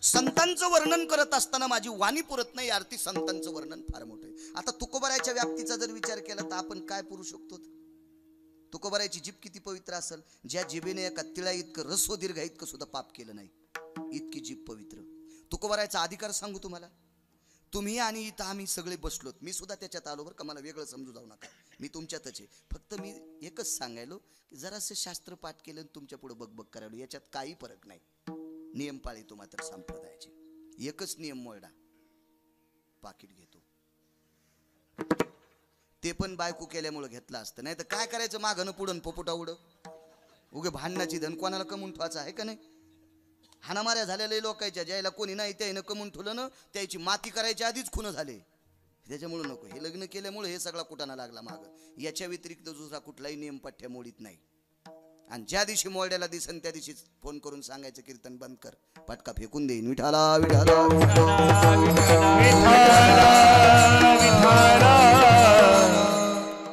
संतांचं वर्णन करत असताना माझी वाणी पुरत नाही आरती संतांचं वर्णन फार मोठं आहे. आता तुकोबारायच्या व्याप्तीचा जर विचार केला तर आपण काय पुरू शकतो? तुकोबारायची जीभ किती पवित्र असेल, ज्या जिभेने एका तिळा इतकं रस्व दीर्घ इतकं सुद्धा पाप केलं नाही, इतकी जीभ पवित्र. तुकोबारायचा अधिकार सांगू तुम्हाला, तुम्ही आणि इथं आम्ही सगळे बसलोत, मी सुद्धा त्याच्यात आलो बरं का, मला वेगळं समजू जाऊ नका, मी तुमच्यातच आहे. फक्त मी एकच सांगायलो की जरासं शास्त्र पाठ केलं तुमच्या पुढे बकबक करायलो, याच्यात काही फरक नाही. नियम पाळतो मात्र संप्रदायाचे. एकच नियम मोडा, पाकिट घेतो. ते पण बायको केल्यामुळे घेतलं असतं, नाही तर काय करायचं मागणं पुढं पोपुटा उड उगे भांडणाची धन कोणाला कमवून ठेवायचं आहे का नाही? हाणामाऱ्या झालेल्या लोकांच्या ज्याला कोणी नाही त्यानं कमवून ठेवलं ना, त्याची माती करायच्या आधीच खून झाले. त्याच्यामुळे नको, हे लग्न केल्यामुळे हे सगळा कुटाणा लागला माग. याच्या व्यतिरिक्त दुसरा कुठलाही नियम पठ्या मोडीत नाही. आणि ज्या दिवशी मोड्याला दिसन त्या दिवशी फोन करून सांगायचं कीर्तन बंद कर, पटका फेकून देईन. विठाला विठाला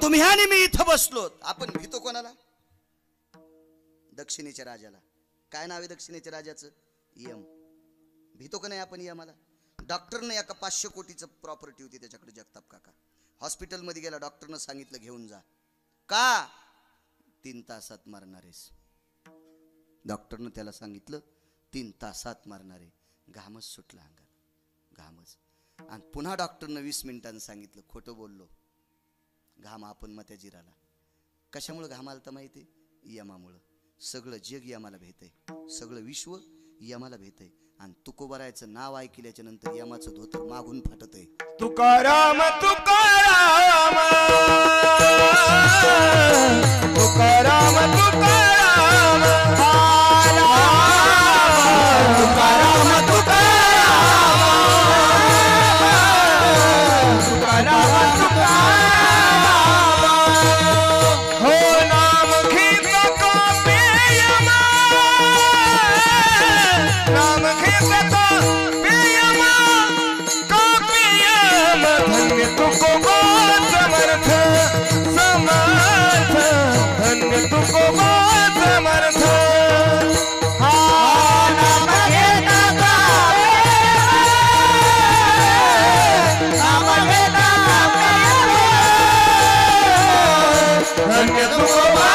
तुम्ही आणि मी इथं बसलोत, आपण भीतो कोणाला? दक्षिणेच्या राजाला. काय नाव आहे दक्षिणेच्या राजाचं? यम. भीतो का नाही आपण यमाला? डॉक्टरने एका 500 कोटीचं प्रॉपर्टी होती त्याच्याकडे, जगताप काका. हॉस्पिटलमध्ये गेला, डॉक्टरनं सांगितलं घेऊन जा. का? 3 तासात मारणार आहेस. डॉक्टरनं त्याला सांगितलं 3 तासात मारणार आहे. घामच सुटला अंगाला, घामच. आणि पुन्हा डॉक्टरनं 20 मिनिटांनी सांगितलं, खोटं बोललो. घाम आपण मग त्या जिराला. कशामुळे घाम आलता माहिती? यमामुळं. सगळं जग यमाला भेटय, सगळं विश्व यमाला भेटय. आणि तुकोबारायचं नाव ऐकल्याच्या नंतर यमाचं धोतर मागून फाटत आहे. तुकाराम तुकाराम तुकाराम तुकाराम तुकाराम तुकाराम हो नाम घेत को पेयमा, नाम घेत को पेयमा, को पेयम धन्य तुकोबा समर्थ समर्थ, धन्य तुकोबा समर्थ. नाम घेत को नाम घेत धन्य तुकोबा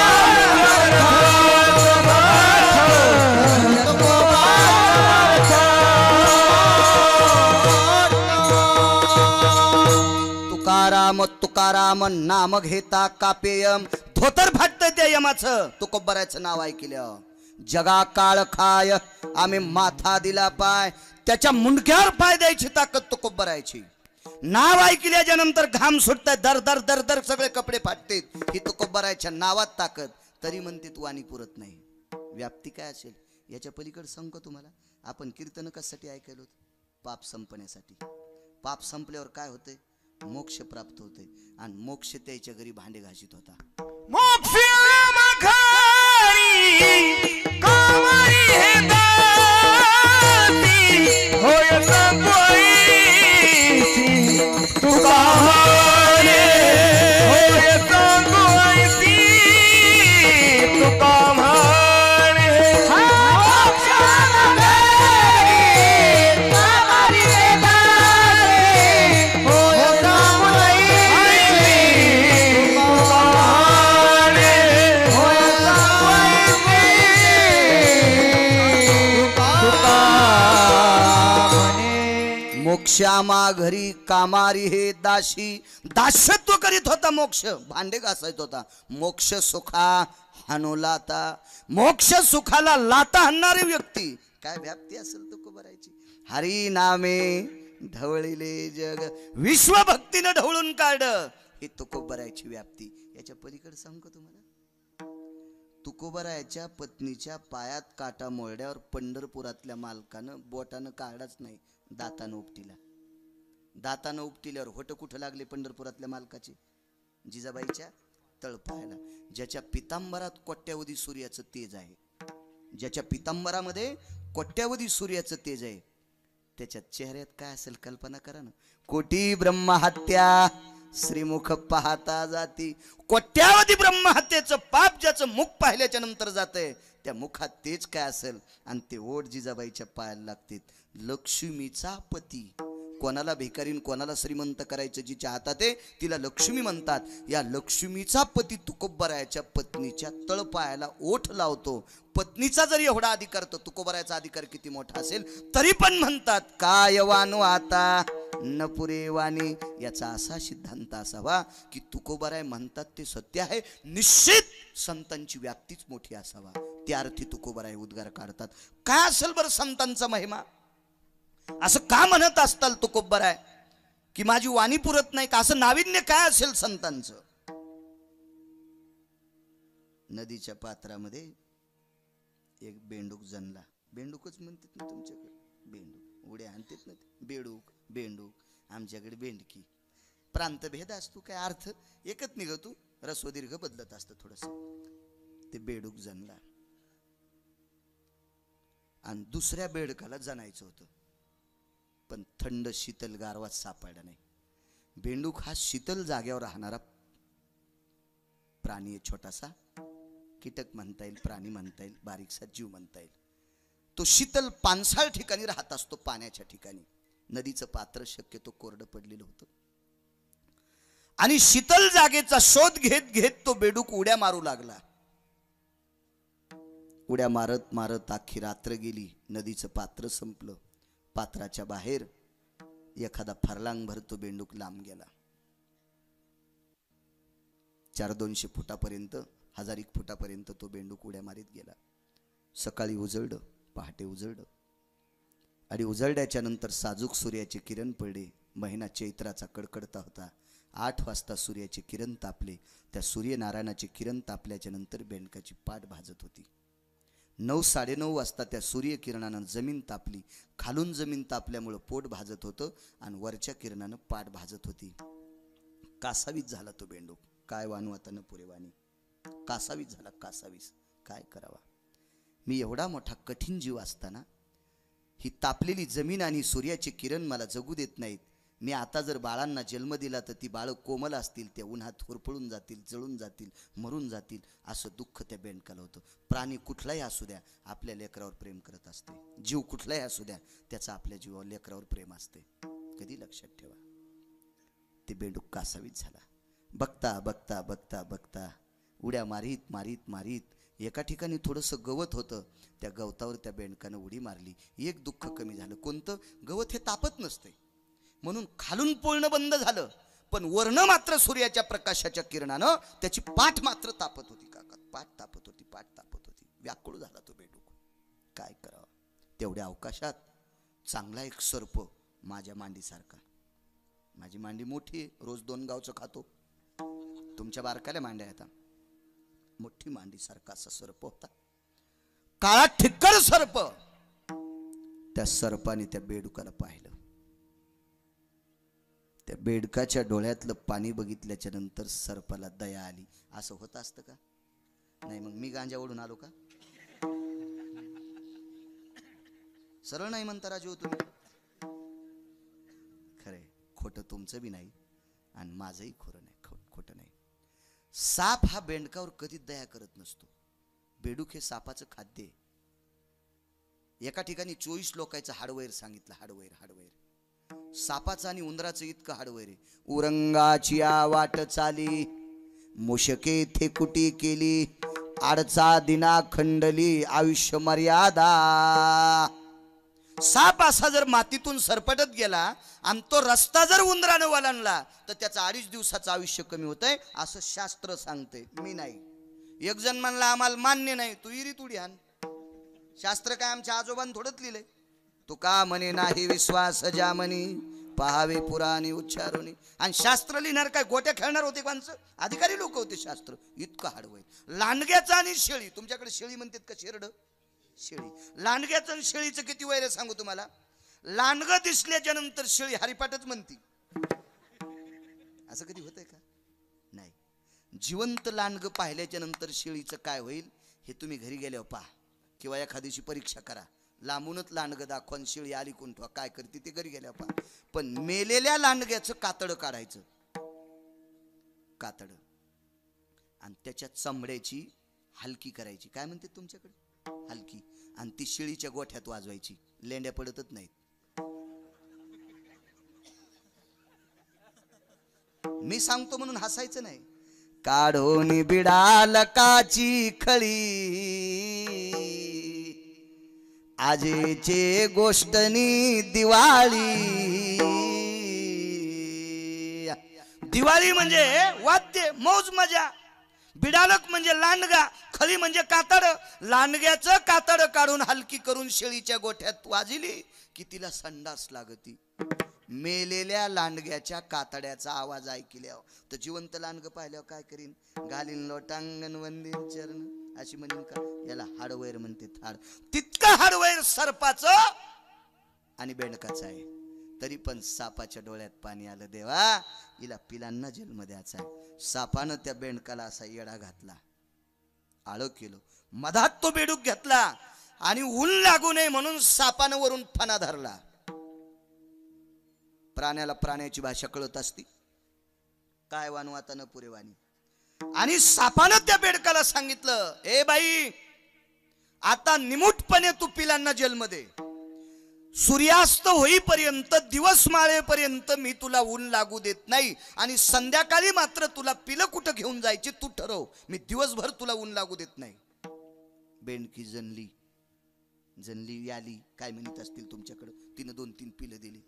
तुकाराम तुकाराम नाम घेता कापेयम. धोतर फाटतंय त्या यमाचं तुकोबारायचं नाव ऐकलं. जगा काळ खाय आम्ही माथा दिला पाय, त्याच्या मुंडक्यावर पाय द्यायची ताकद तुकोबारायची. नाव ऐकल्याच्या नंतर घाम सुटताय, दर दर दर दर सगळे कपडे फाटते. ही तुकोबारायच्या नावात ताकद. तरी म्हणते तू आणि पुरत नाही. व्याप्ती काय असेल याच्या पलीकडे सांगू तुम्हाला. आपण कीर्तन कशासाठी ऐकलो? पाप संपण्यासाठी. पाप संपल्यावर काय होते? मोक्ष प्राप्त होते. आणि मोक्ष त्याच्या घरी भांडे घाशीत होता. मोक्ष मखारी कामारी हे दाती, होय सांगोईची तुका म्हणे, होय सांगोईची तुका म्हणे. मोक्ष मखारी कामारी हे दाती, होय मोक्षामा घरी कामारी हे दाशी. दासत्व करीत होता मोक्ष, भांडे घासायत होता. मोक्ष सुखा हाणू लाता. मोक्ष सुखाला लाता हाणणारी व्यक्ती. काय व्याप्ती असेल तुकोबारायची. हरी नामे ढवळिले जग, विश्वभक्तीनं ढवळून काढ. ही तुकोबारायची व्याप्ती. याच्या पलीकडे सांगू तुम्हाला. तुकोबारायच्या पत्नीच्या पायात काटा मोडल्यावर पंढरपुरातल्या मालकानं बोटानं काढाच नाही, दातानं उपटीला. दातानं उपटिल्यावर होट कुठं लागले पंढरपुरातल्या मालकाचे? जिजाबाईच्या तळपायाला. ज्याच्या पितांबरात कोट्यावधी सूर्याचं तेज आहे, ज्याच्या पितांबरामध्ये कोट्यावधी सूर्याचं तेज आहे, त्याच्या चेहऱ्यात काय असेल कल्पना करा ना. कोटी ब्रह्महत्या श्रीमुख पाहता जाती. कोट्यावधी ब्रह्महत्येचं पाप ज्याचं मुख पाहिल्याच्या नंतर जातंय त्या मुखात तेच काय असेल आणि ते ओठ जिजाबाईच्या पायाला लागतात. लक्ष्मीचा पती. कोणाला भिकारीन कोणाला श्रीमंत करायचं जिच्या हातात आहे तिला लक्ष्मी म्हणतात. या लक्ष्मीचा पती तुकोबरायाच्या पत्नीच्या तळपायाला ओठ लावतो. पत्नीचा जरी एवढा अधिकार तर तुकोबरायाचा अधिकार किती मोठा असेल. तरी पण म्हणतात काय वानो आता न पुरे वाणी. याचा असा सिद्धांत असावा की तुकोबराय म्हणतात ते सत्य आहे. निश्चित संतांची व्याप्तीच मोठी असावा. त्या अर्थी तुकोबराय उद्गार काढतात. काय असेल बरं संतांचा महिमा. असं का म्हणत असताल तुकोबराय की माझी वाणी पुरत नाही का. असं नाविन्य काय असेल संतांचं. नदीच्या पात्रामध्ये एक बेंडूक जणला. बेंडूकच म्हणतात ना तुमच्याकडे. बेंडूक उड्या आणतात ना. बेडूक बेंडूक आमच्याकडे बेंडकी. प्रांतभेद असतो काय अर्थ एकच निघतो. रस्वदीर्घ बदलत असतं थोडस. ते बेडूक जणला आणि दुसऱ्या बेडकाला जणायचं होतं पण थंड शीतल गारवा सापडला नाही. बेंडूक हा शीतल जागेवर राहणारा प्राणी आहे. छोटासा कीटक म्हणता येईल प्राणी म्हणता येईल बारीकसा जीव म्हणता येईल. तो शीतल पानसाळ ठिकाणी राहत असतो. पाण्याच्या ठिकाणी. नदीचं पात्र शक्यतो कोरडं पडलेलं होतं आणि शीतल जागेचा शोध घेत घेत तो बेडूक उड्या मारू लागला. उड्या मारत मारत अख्खी रात्र गेली. नदीचं पात्र संपलं. पात्राच्या बाहेर एखादा फरलांग भर तो बेंडूक लांब गेला. 400-200 फुटापर्यंत 1000 फुटापर्यंत तो बेंडूक उड्या मारीत गेला. सकाळी उजळलं. पहाटे उजळलं आणि उजळल्याच्या नंतर साजूक सूर्याचे किरण पडले. महिना चैत्राचा कडकडता होता. 8 वाजता सूर्याचे किरण तापले. त्या सूर्यनारायणाचे किरण तापल्याच्या नंतर बेंडकाची पाठ भाजत होती. 9-9:30 वाजता त्या सूर्यकिरणानं जमीन तापली. खालून जमीन तापल्यामुळं पोट भाजत होतं आणि वरच्या किरणानं पाठ भाजत होती. कासावीस झाला तो बेंडूक. काय वानू आता न पुरे वाणी. कासावीस झाला. कासावीस. काय करावा. मी एवढा मोठा कठीण जीव असताना ही तापलेली जमीन आणि सूर्याचे किरण मला जगू देत नाहीत. मी आता जर बाळांना जन्म दिला तर ती बाळं कोमल असतील. त्या उन्हात होरपळून जातील, जळून जातील, मरून जातील. असं दुःख त्या बेंडकाला होतं. प्राणी कुठलाही असू द्या आपल्या लेकरावर प्रेम करत असते. जीव कुठलाही असू द्या त्याचा आपल्या जीवावर लेकरावर प्रेम असते. कधी लक्षात ठेवा. ते बेंडूक कासावीस झाला. बघता बघता बघता बघता उड्या मारीत मारीत मारीत एका ठिकाणी थोडंसं गवत होतं. त्या गवतावर त्या बेंडकानं उडी मारली. एक दुःख कमी झालं. कोणतं. गवत हे तापत नसते म्हणून खालून पोळणं बंद झालं पण वरनं मात्र सूर्याच्या प्रकाशाच्या किरणानं त्याची पाठ मात्र तापत होती. काका पाठ तापत होती. पाठ तापत होती. व्याकुळ झाला तो बेंडूक. काय करावं. तेवढ्या अवकाशात चांगला एक सर्प माझ्या मांडीसारखा. माझी मांडी मोठी आहे. रोज 2 गावचं खातो. तुमच्या बारकाल्या मांड्या आता. मोठी मांडीसारखा असा सर्प होता. काळा ठिक्कर सर्प. त्या सर्पाने त्या बेडुकाला पाहिलं. त्या बेडकाच्या डोळ्यातलं पाणी बघितल्याच्या नंतर सर्पाला दया आली. असं होत असतं का. नाही मग मी गांजा ओढून आलो का. सरळ नाही म्हणता राजू तुम्ही. खरंय. खोटं तुमचं बी नाही आणि माझंही खोरं नाही. खोटं नाही. साप हा बेंडकावर कधीच दया करत नसतो. बेडूक हे सापाचं खाद्य आहे. एका ठिकाणी 24 लोकांचं हाडवैर सांगितलं. हाडवैर सापाचं आणि उंदराचं इतकं हाडवैर आहे. उरंगाची वाट चाली मुशके थेकुटी केली. आडचा दिना खंडली आयुष्य मर्यादा. साप असा जर मातीतून सरपटत गेला आणि तो रस्ता जर उंदरानं वलांडला तर त्याचं 2.5 दिवसाचं आयुष्य कमी होतंय असं शास्त्र सांगते. मी नाही. एक जण म्हणला आम्हाला मान्य नाही. तू इरी तुडी आण. शास्त्र काय आमच्या आजोबांनी थोडंच लिहिलंय. तू का म्हणे नाही विश्वास जामनी पहावे पुराणे उच्चारोनी. आणि शास्त्र लिहिणार काय गोट्या खेळणार होते कोणचं. अधिकारी लोक होते. शास्त्र इतकं हाडवय. लांडग्याचा आणि शेळी. तुमच्याकडे शेळी म्हणतात का शेरड. शेळी. लांडग्याचं आणि शेळीचं किती वैर सांगू तुम्हाला. लांडगं दिसल्याच्या नंतर शेळी हरिपाठच म्हणती. असं कधी होतंय का. नाही. जिवंत लांडगं पाहिल्याच्या नंतर शेळीचं काय होईल हे तुम्ही घरी गेल्यावर पहा किंवा एखाद्याची परीक्षा करा. लांबूनच लांडगं दाखवून शेळी आली कुंठवा काय करते ते घरी गेल्यावर पहा. पण मेलेल्या लांडग्याचं कातड काढायचं. कातड आणि त्याच्या चमड्याची हलकी करायची. काय म्हणते तुमच्याकडे. हलकी, आणि ती शिळीच्या गोठ्यात वाजवायची, लेंड्या पडतच नाहीत. मी सांगतो म्हणून हसायचं नाही. काढून बिडाल काची खळी, आजेचे गोष्टनी दिवाळी. दिवाळी म्हणजे वाद्य, मौज मजा. बिडालक म्हणजे लांडगा, खळी म्हणजे कातड. लांडग्याचं कातड काढून हलकी करून शेळीच्या गोठ्यात वाजिली की तिला संडास लागती. मेलेल्या लांडग्याच्या कातड्याचा आवाज ऐकल्यावर तर जिवंत लांडग पाहिल्यावर काय करीन? घालीन लोटांगण वंदीन चरण, अशी म्हणीन का? याला हाडवैर म्हणते. हाड तितकं हाडवैर सर्पाचं आणि बेंडकाचं आहे. तरी पण सापाच्या डोळ्यात पाणी आलं. देवा, हिला पिलांना जन्म द्यायचा आहे. सापानं त्या बेंडकाला असा येडा घातला, आळं केलं. मधात तो बेडूक घेतला आणि ऊन लागू नये म्हणून सापानं वरून फणा धरला. प्राण्याला प्राण्याची भाषा कळत असती, काय वानवाता न पुरेवानी. आणि सापानं त्या बेडकाला सांगितलं, ए बाई, आता निमूटपणे तू पिलांना जन्म दे. सूर्यास्त होईपर्यंत, दिवस माळेपर्यंत मी तुला ऊन लागू देत नाही, आणि संध्याकाळी मात्र तुला पिलं कुठं घेऊन जायची तू ठरव. मी दिवसभर तुला ऊन लागू देत नाही. बेंडकी जनली, जनली याली, काय म्हणत असतील तुमच्याकडं. तिनं 2-3 पिलं दिली.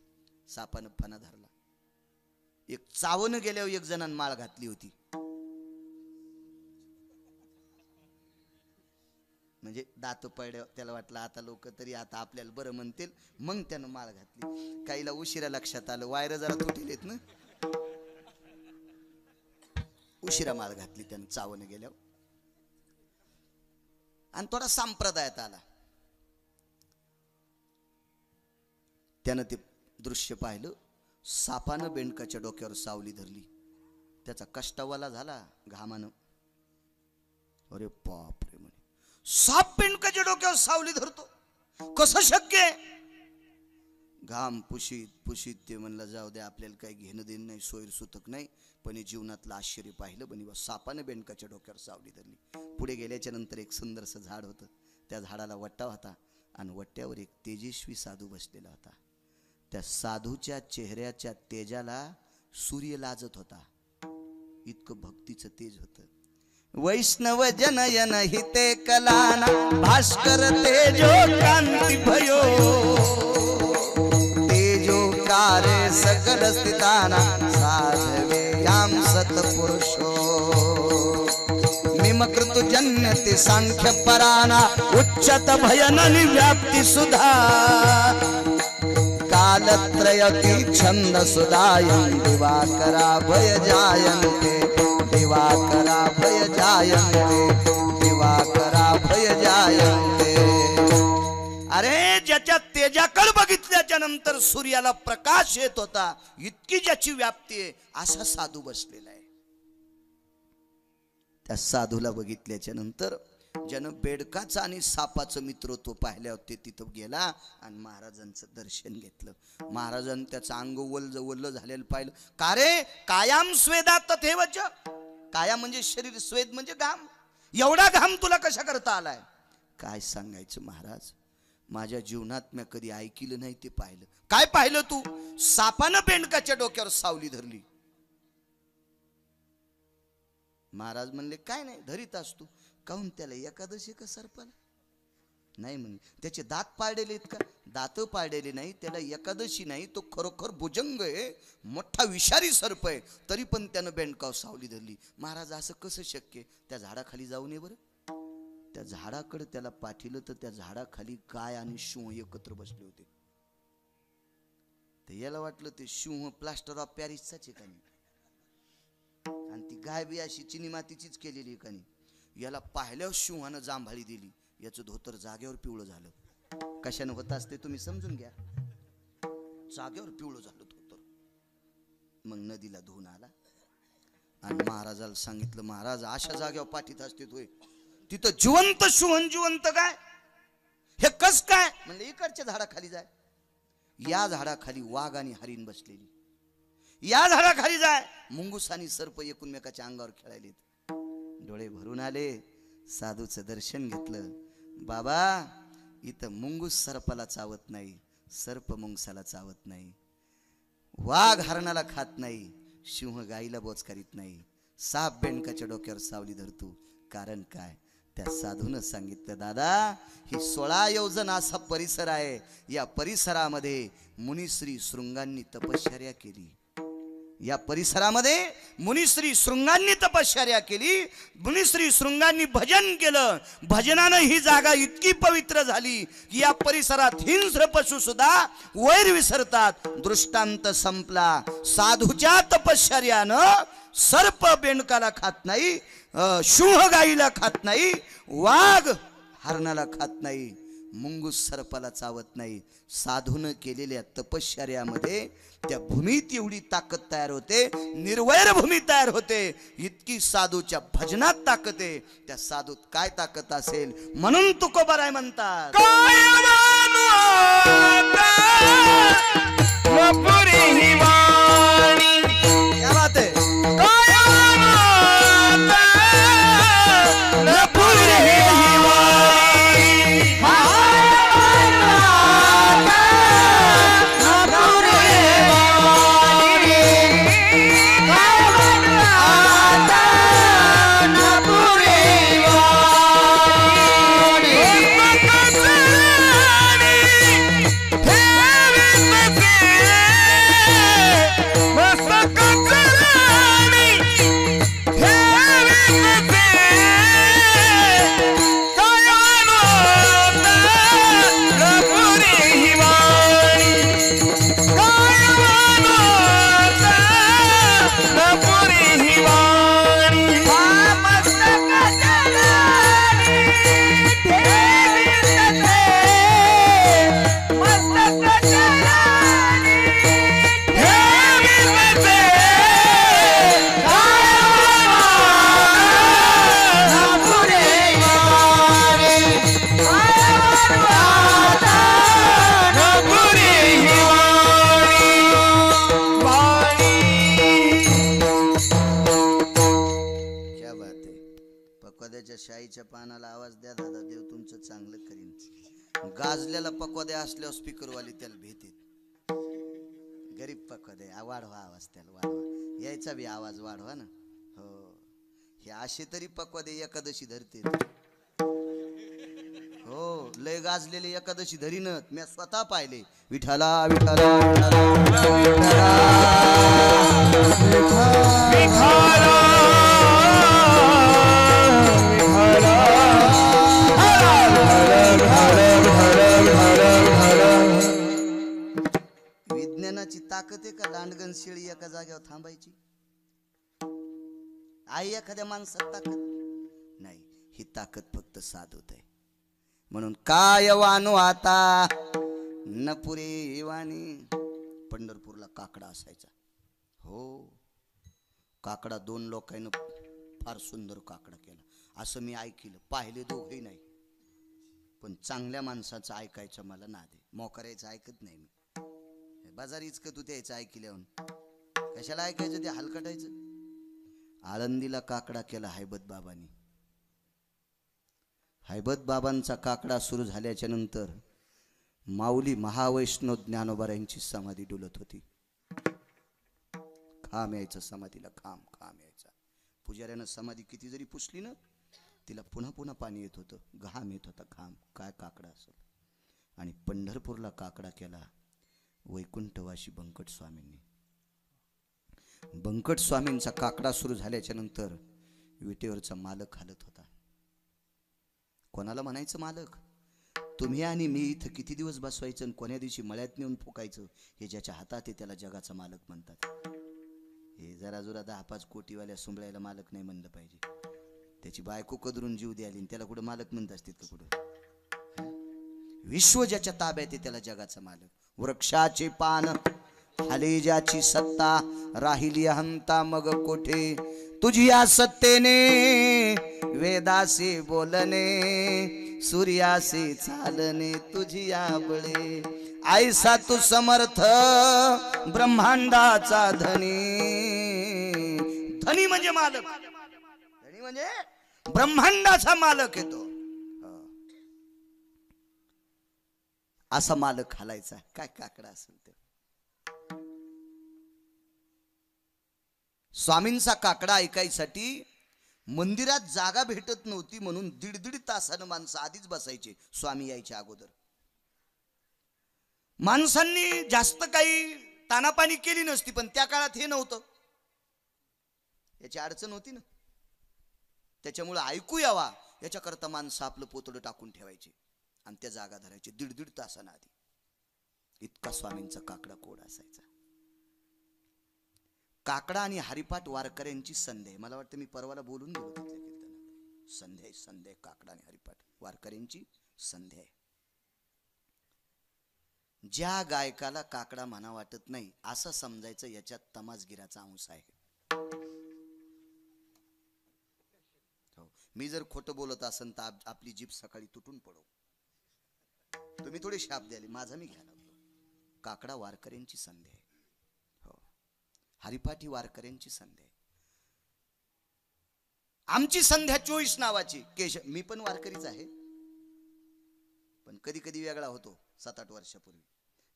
सापानं फणा धरला. एक चावणं गेल्यावर एक जणांना माळ घातली होती. म्हणजे दात पडल्यावर त्याला वाटलं आता लोक तरी आता आपल्याला बरं म्हणतील, मग त्यानं माळ घातली. काहीला उशिरा लक्षात आलं, वायर जरा तुटेलेत ना, उशिरा माळ घातली त्यानं चावणं गेल्यावर. आणि थोडा संप्रदायात आला. त्यानं ते दृश्य पाहिलं. सापानं बेंडकाच्या डोक्यावर सावली धरली. त्याचा कष्टावाला झाला घामानं. अरे बाप रे, म्हणे साप बेंडकाच्या डोक्यावर सावली धरतो, कसं शक्य आहे? घाम पुशीत पुशीत ते म्हणलं जाऊ दे, आपल्याला काही घेणं देणं नाही, सोयर सुतक नाही. पण हे जीवनातलं आश्चर्य पाहिलं. पण सापानं बेंडकाच्या डोक्यावर सावली धरली. पुढे गेल्याच्या नंतर एक सुंदरसं झाड होतं. त्या झाडाला वट्टा होता आणि वट्ट्यावर एक तेजस्वी साधू बसलेला होता. त्या साधूच्या चेहऱ्याच्या तेजाला सूर्य लाजत होता, इतकं भक्तीचं तेज होतं. वैष्णव जनयन हिते कलाना, भास्कर तेजो कांती भयो, तेजो कारे सकल स्थिताना, साधवे याम सतपुरुषो. मिमकृत जन्यते सांख्य पराना, उच्चत भयननि व्याप्ती सुधा. कालत्रयती छंद सुदायं, दिवाकरा भय जायन्ते, दिवाकरा भय जायन्ते, दिवाकरा भय जायन्ते. अरे, ज्याच्या तेजाकडे बघितल्याच्या नंतर सूर्याला प्रकाश येत होता, इतकी ज्याची व्याप्ती आहे, असा साधू बसलेला आहे. त्या साधूला बघितल्याच्या नंतर ज्यानं बेडकाचं आणि सापाचं मित्रत्व पाहिल्यावर ते तिथं गेला आणि महाराजांचं दर्शन घेतलं. महाराजांनी त्याचं अंग वल्ल झालेलं पाहिलं. का रे, कायाम स्वेदा तथैवच. काया म्हणजे शरीर, स्वेद म्हणजे घाम. एवढा घाम तुला कशा करता आलाय? काय सांगायचं महाराज, माझ्या जीवनात मी कधी ऐकलं नाही ते पाहिलं. काय पाहिलं तू? सापानं बेंडकाच्या डोक्यावर सावली धरली. महाराज म्हणले, काय नाही धरीत असतो. काहून त्याला एकादशी का सर्पाला? नाही म्हणे, त्याचे दात पाडलेले आहेत का? दात पाडलेले नाही, त्याला एकादशी नाही. तो खरोखर भुजंग आहे, मोठा विषारी सर्प आहे, तरी पण त्यानं बेंडकावर सावली धरली. महाराज, असं कसं शक्य? त्या झाडाखाली जाऊ नये बरं. त्या झाडाकडे त्याला पाठिलं तर त्या झाडाखाली गाय आणि सिंह एकत्र बसले होते. ते याला वाटलं ते सिंह प्लास्टर ऑफ पॅरिसचाच आहे का नाही, आणि ती गाय बी अशी चिनी मातीचीच केलेली आहे का नाही. याला पाहिल्यावर सिंहानं जांभाळी दिली. याचं धोतर जागेवर पिवळं झालं. कशानं होत असते तुम्ही समजून घ्या. जागेवर पिवळं झालं धोतर. मग नदीला धुवून आला आणि महाराजाला सांगितलं, महाराज अशा जागेवर पाठीत असते तोय, तिथं जिवंत सिंह, जिवंत गाय, हे कस काय? म्हणलं इकडच्या झाडाखाली जाय. या झाडाखाली वाघ आणि हरिण बसलेली. या झाडाखाली जाय. मुंगूस आणि सर्प एकूणमेकाच्या अंगावर खेळायलेत. डोळे भरून आले. साधूचं दर्शन घेतलं. बाबा इथं मुंगूस सर्पाला चावत नाही, सर्प मुंगसाला चावत नाही, वाघ हरणाला खात नाही, सिंह गाईला बोचकारीत नाही, साप बेंडकाच्या डोक्यावर सावली धरतो. कारण काय? त्या साधूनं सांगितलं, दादा ही 16 योजन असा परिसर आहे. या परिसरामध्ये मुनिश्री शृंगांनी तपश्चर्या केली. या परिसरामध्ये मुनिश्री शृंगांनी तपश्चर्या केली. मुनिश्री शृंगांनी भजन केलं. भजनानं ही जागा इतकी पवित्र झाली की या परिसरात हिंस्र पशु सुद्धा वैर विसरतात. दृष्टांत संपला. साधूच्या तपश्चर्यानं सर्प बेंडकाला खात नाही, सिंह गाईला खात नाही, वाघ हरणाला खात नाही, मुंगूस सर्पाला चावत नाही. साधून केलेल्या तपश्चर्यामध्ये त्या भूमीत एवढी ताकद तयार होते, निर्वैर भूमी तयार होते. इतकी साधूच्या भजनात ताकद आहे. त्या साधूत काय ताकद असेल? म्हणून तुकोबाराय म्हणतात, क्या बात है? शाईच्या पानाला आवाज द्या दादा, देव तुमचं चांगलं करीन. गाजलेला पक्वाद्या असल्यावर स्पीकरवाली त्याला भीतीत. गरीब पक्वाद्या वाढवा आवाज, त्याला वाढवा, यायचा बी आवाज वाढवा ना. हो, हे असे तरी पक्वादे एकादशी धरते. हो, लय गाजलेले एकादशी धरीनत मी स्वतः पाहिले. विठाला विठाला विज्ञानाची ताकद आहे का लांडगण शेळी एका जागेवर थांबायची? आई एखाद्या माणसात ताकद नाही. ही ताकद फक्त साधूत आहे. म्हणून काय वानो आता न पुरे वाणी. पंढरपूरला काकडा असायचा. हो, काकडा 2 लोकांनी फार सुंदर काकडा केला असं मी ऐकलं. पाहिले दोघेही नाही, पण चांगल्या माणसाचं ऐकायचं मला नाद आहे. मोकरायचं ऐकत नाही मी. बाजारी इचकत होते यायचं ऐकल्याहून. कशाला ऐकायचं ते हलकटायचं. आळंदीला काकडा केला हैबत बाबांनी. हैबत बाबांचा काकडा सुरू झाल्याच्या नंतर माऊली महावैष्णव ज्ञानोबारायांची समाधी डुलत होती. खांब यायचा समाधीला, खांब खांब यायचा. पुजाऱ्यानं समाधी किती जरी पुसली ना, तिला पुन्हा पुन्हा पाणी येत होतं, घाम येत होता. खांब काय काकडा असेल. आणि पंढरपूरला काकडा केला वैकुंठवासी बंकट स्वामींनी. बंकट स्वामींचा काकडा सुरू झाल्याच्या नंतर विटेवरचा मालक हालत होता. कोणाला म्हणायचं मालक? तुम्ही आणि मी इथं किती दिवस बसवायचं आणि कोण्या दिवशी मळ्यात नेऊन फुकायचं हे ज्याच्या हातात आहे त्याला जगाचा मालक म्हणतात. हे जरा जुरा 10-5 कोटीवाल्या सुंबळायला मालक नाही म्हणलं पाहिजे. त्याची बायको कदरून जीव द्याली त्याला कुठं मालक म्हणत असतील का? कुठं? विश्व ज्याच्या ताब्यात आहे त्याला जगाचा मालक. वृक्षाचे पान खाली ज्याची सत्ता, राहिली अहंता मग कोठे. तुझी या सत्तेने वेदासी बोलणे, सूर्यासी चालणे तुझी या बळे. ऐसा तू समर्थ ब्रह्मांडाचा धनी. धनी म्हणजे मालक. धनी म्हणजे ब्रह्मांडाचा मालक येतो. असा मालक हालायचा. काय काकडा असेल ते. स्वामींचा काकडा ऐकायसाठी मंदिरात जागा भेटत नव्हती म्हणून दीड दीड तासानं माणसं आधीच बसायचे स्वामी यायच्या अगोदर. माणसांनी जास्त काही तानापाणी केली नसती, पण त्या काळात हे नव्हतं, याची अडचण होती ना. त्याच्यामुळे ऐकू यावा याच्याकरता माणसं आपलं पोतडं टाकून ठेवायचे आणि त्या जागा धरायचे दीड दीड तासानं आधी. इतका स्वामींचा काकडा कोड असायचा. काकडा आणि हरिपाठ वारकऱ्यांची संध्या आहे. मला वाटतं मी परवाला बोलून गेलो तिथल्या कीर्तनात. संध्या संध्या काकडा आणि हरिपाठ वारकऱ्यांची संध्या आहे. ज्या गायकाला काकडा म्हणा वाटत नाही असं समजायचं याच्यात तमासगिराचा अंश आहे. हो, मी जर खोटं बोलत असेल तर आपली जीभ सकाळी तुटून पडो. तुम्ही थोडे शाप द्याले, माझा मी घ्यायला लागलो. काकडा वारकऱ्यांची संध्या आहे. हो, हरिपाठी वारकऱ्यांची संध्या आहे. आमची संध्या 24 नावाची. मी पण वारकरीच आहे, पण कधी कधी वेगळा होतो. 7-8 वर्षापूर्वी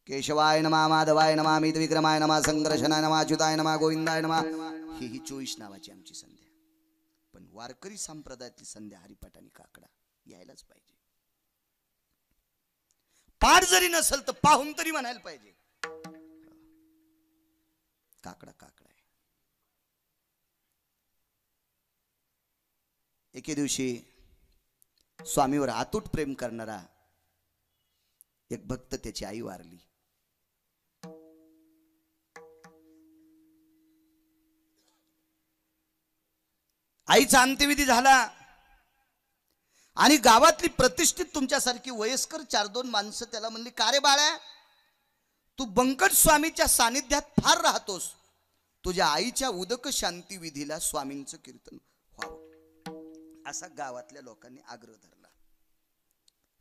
केशवाय नमः, माधवाय नमः, मीत विक्रमाय नमः, संघर्षणाय नमः, अच्युताय नमः, गोविंदाय नमः, ही 24 नावाची आमची संध्या. पण वारकरी संप्रदायातली संध्या हरिपाठ आणि काकडा यायलाच पाहिजे. पाठ जरी नसेल तर पाहून तरी म्हणायला पाहिजे काकडा काकडा आहे. एके दिवशी स्वामीवर अतूट प्रेम करणारा एक भक्त, त्याची आई वारली. आईचा अंत्यविधी झाला आणि गावातली प्रतिष्ठित तुमच्यासारखी वयस्कर 4-2 माणसं त्याला म्हणली, का रे बाळा, तू बंकट स्वामीच्या सानिध्यात फार राहतोस, तुझ्या आईच्या उदक शांती विधीला स्वामींचं कीर्तन व्हावं. असा गावातल्या लोकांनी आग्रह धरला.